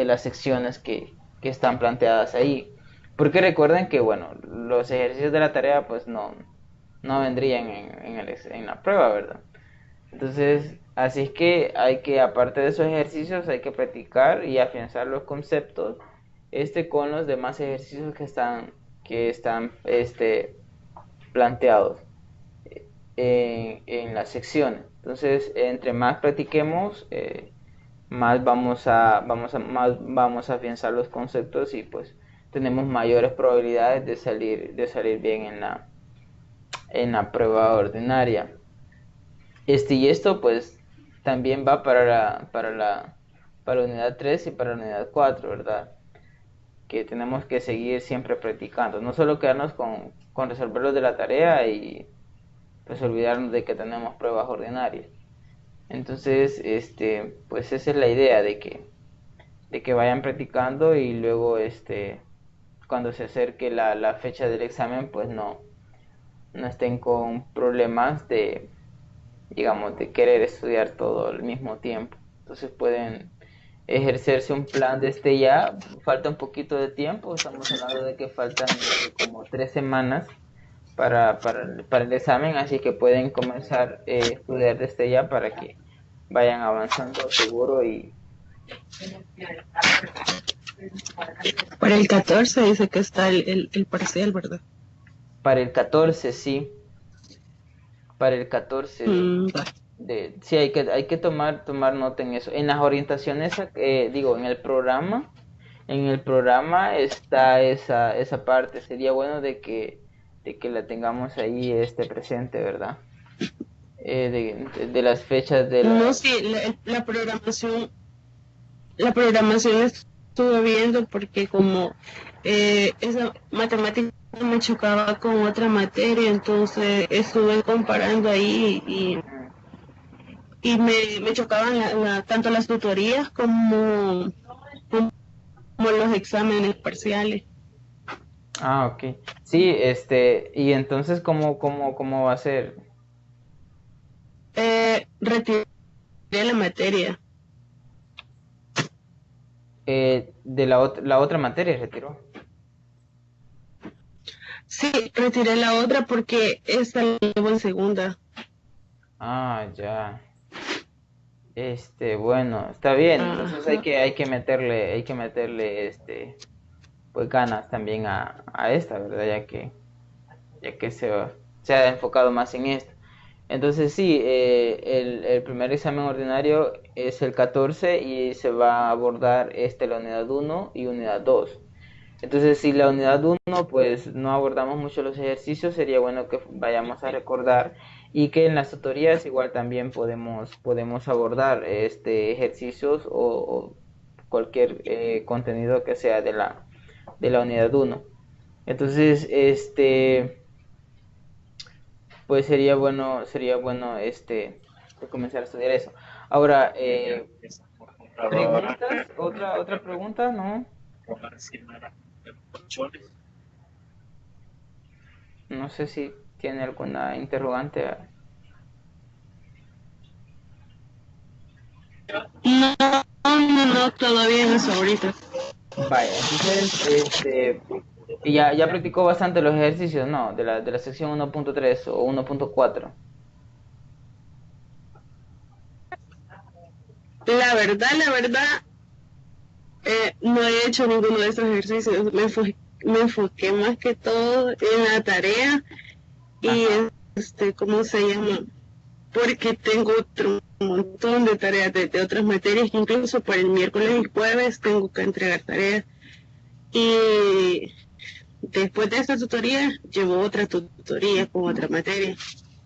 las secciones que están planteadas ahí. Porque recuerden que, bueno, los ejercicios de la tarea pues no vendrían en la prueba, ¿verdad? Entonces, así es que hay que, aparte de esos ejercicios, hay que practicar y afianzar los conceptos con los demás ejercicios que están planteados en las secciones. Entonces, entre más practiquemos, más más vamos a afianzar los conceptos y pues tenemos mayores probabilidades de salir bien en la prueba ordinaria. Y esto pues también va para la unidad 3 y para la unidad 4, ¿verdad? Que tenemos que seguir siempre practicando, no solo quedarnos con resolverlo de la tarea y pues olvidarnos de que tenemos pruebas ordinarias. Entonces, pues esa es la idea de que vayan practicando y luego, cuando se acerque la fecha del examen, pues no estén con problemas digamos, de querer estudiar todo al mismo tiempo. Entonces pueden ejercerse un plan desde ya. Falta un poquito de tiempo, estamos hablando de que faltan como 3 semanas para el examen, así que pueden comenzar a estudiar desde ya para que vayan avanzando seguro y Para el 14 dice que está el parcial, ¿verdad? para el 14, sí, para el 14 Va. sí, hay que tomar nota en eso. En las orientaciones, digo, en el programa está esa parte. Sería bueno de que la tengamos ahí presente, ¿verdad? De las fechas de la... No, sí, la programación estuve viendo porque como esa matemática me chocaba con otra materia, entonces estuve comparando ahí y me chocaban tanto las tutorías como los exámenes parciales. Ah, ok. Sí, y entonces, ¿cómo va a ser? Retiré la materia. De la otra materia retiró. Sí, retiré la otra porque esta la llevo en segunda. Ah, ya. Bueno, está bien. Entonces Ajá. hay que meterle, pues ganas también a esta, ¿verdad? Ya que se ha enfocado más en esto. Entonces sí, el primer examen ordinario es el 14 y se va a abordar la unidad 1 y unidad 2. Entonces si la unidad 1 pues no abordamos mucho los ejercicios, sería bueno que vayamos a recordar y que en las tutorías igual también podemos abordar ejercicios o cualquier contenido que sea de la unidad 1. Entonces, pues sería bueno comenzar a estudiar eso. Ahora, preguntas, otra pregunta, ¿no? No sé si tiene alguna interrogante. No, todavía no es ahorita. Vaya, entonces, ya practicó bastante los ejercicios, ¿no? De la sección 1.3 o 1.4. La verdad, no he hecho ninguno de esos ejercicios. Me enfoqué más que todo en la tarea y Ajá. ¿cómo se llama? Porque tengo otro montón de tareas de otras materias que incluso para el miércoles y jueves tengo que entregar tareas. Y después de esta tutoría, llevo otra tutoría con otra materia.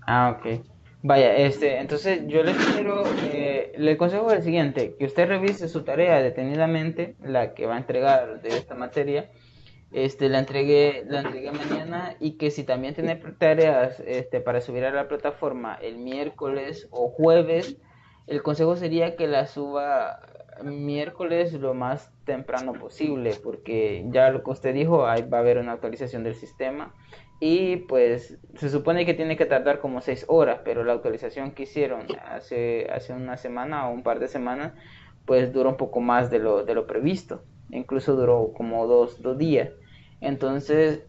Ah, ok. Vaya, entonces yo le quiero, le consejo el siguiente, que usted revise su tarea detenidamente, la que va a entregar de esta materia, la entregué mañana y que si también tiene tareas, para subir a la plataforma el miércoles o jueves, el consejo sería que la suba miércoles lo más temprano posible, porque ya lo que usted dijo, ahí va a haber una actualización del sistema y pues se supone que tiene que tardar como 6 horas, pero la actualización que hicieron hace una semana o un par de semanas, pues duró un poco más de lo previsto, incluso duró como dos días. Entonces,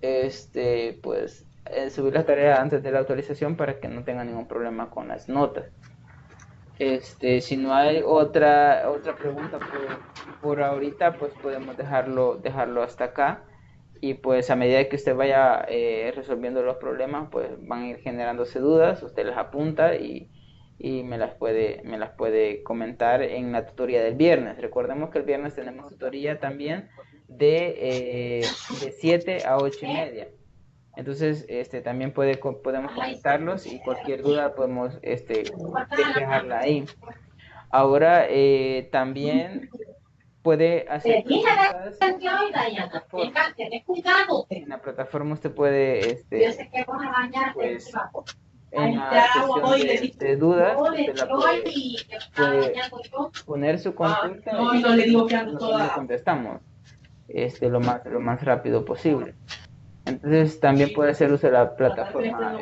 pues subir la tarea antes de la actualización para que no tenga ningún problema con las notas. Si no hay otra pregunta por ahorita, pues podemos dejarlo hasta acá. Y pues a medida que usted vaya resolviendo los problemas, pues van a ir generándose dudas, usted las apunta y me las puede comentar en la tutoría del viernes. Recordemos que el viernes tenemos tutoría también de 7 a 8 y media. Entonces, también podemos comentarlos y cualquier duda podemos despejarla ahí. Ahora, también puede hacer preguntas en la plataforma. En la plataforma usted puede, pues, en la sección de dudas, usted puede poner su consulta y nosotros le contestamos lo más rápido posible. Entonces también puede hacer uso de la plataforma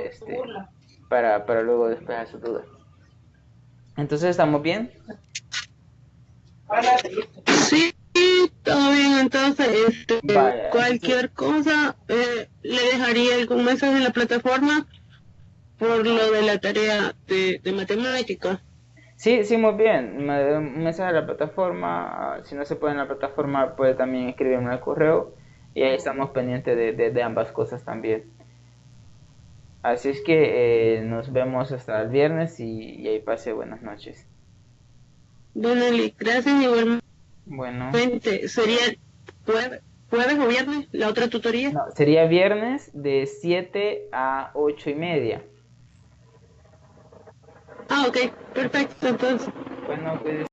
para luego despejar sus dudas. Entonces, ¿estamos bien? Sí, todo bien. Entonces, Vaya, entonces, cualquier cosa, le dejaría algún mensaje en la plataforma por lo de la tarea de matemática. sí, sí, muy bien. Un mensaje a la plataforma. Si no se puede en la plataforma, puede también escribirme al correo. Y ahí estamos pendientes de ambas cosas también. Así es que nos vemos hasta el viernes y ahí pase buenas noches. Bueno, gracias igualmente. Bueno, Sería jueves o viernes la otra tutoría. no, sería viernes de 7 a 8 y media. Ah, ok, perfecto. Entonces. Bueno, pues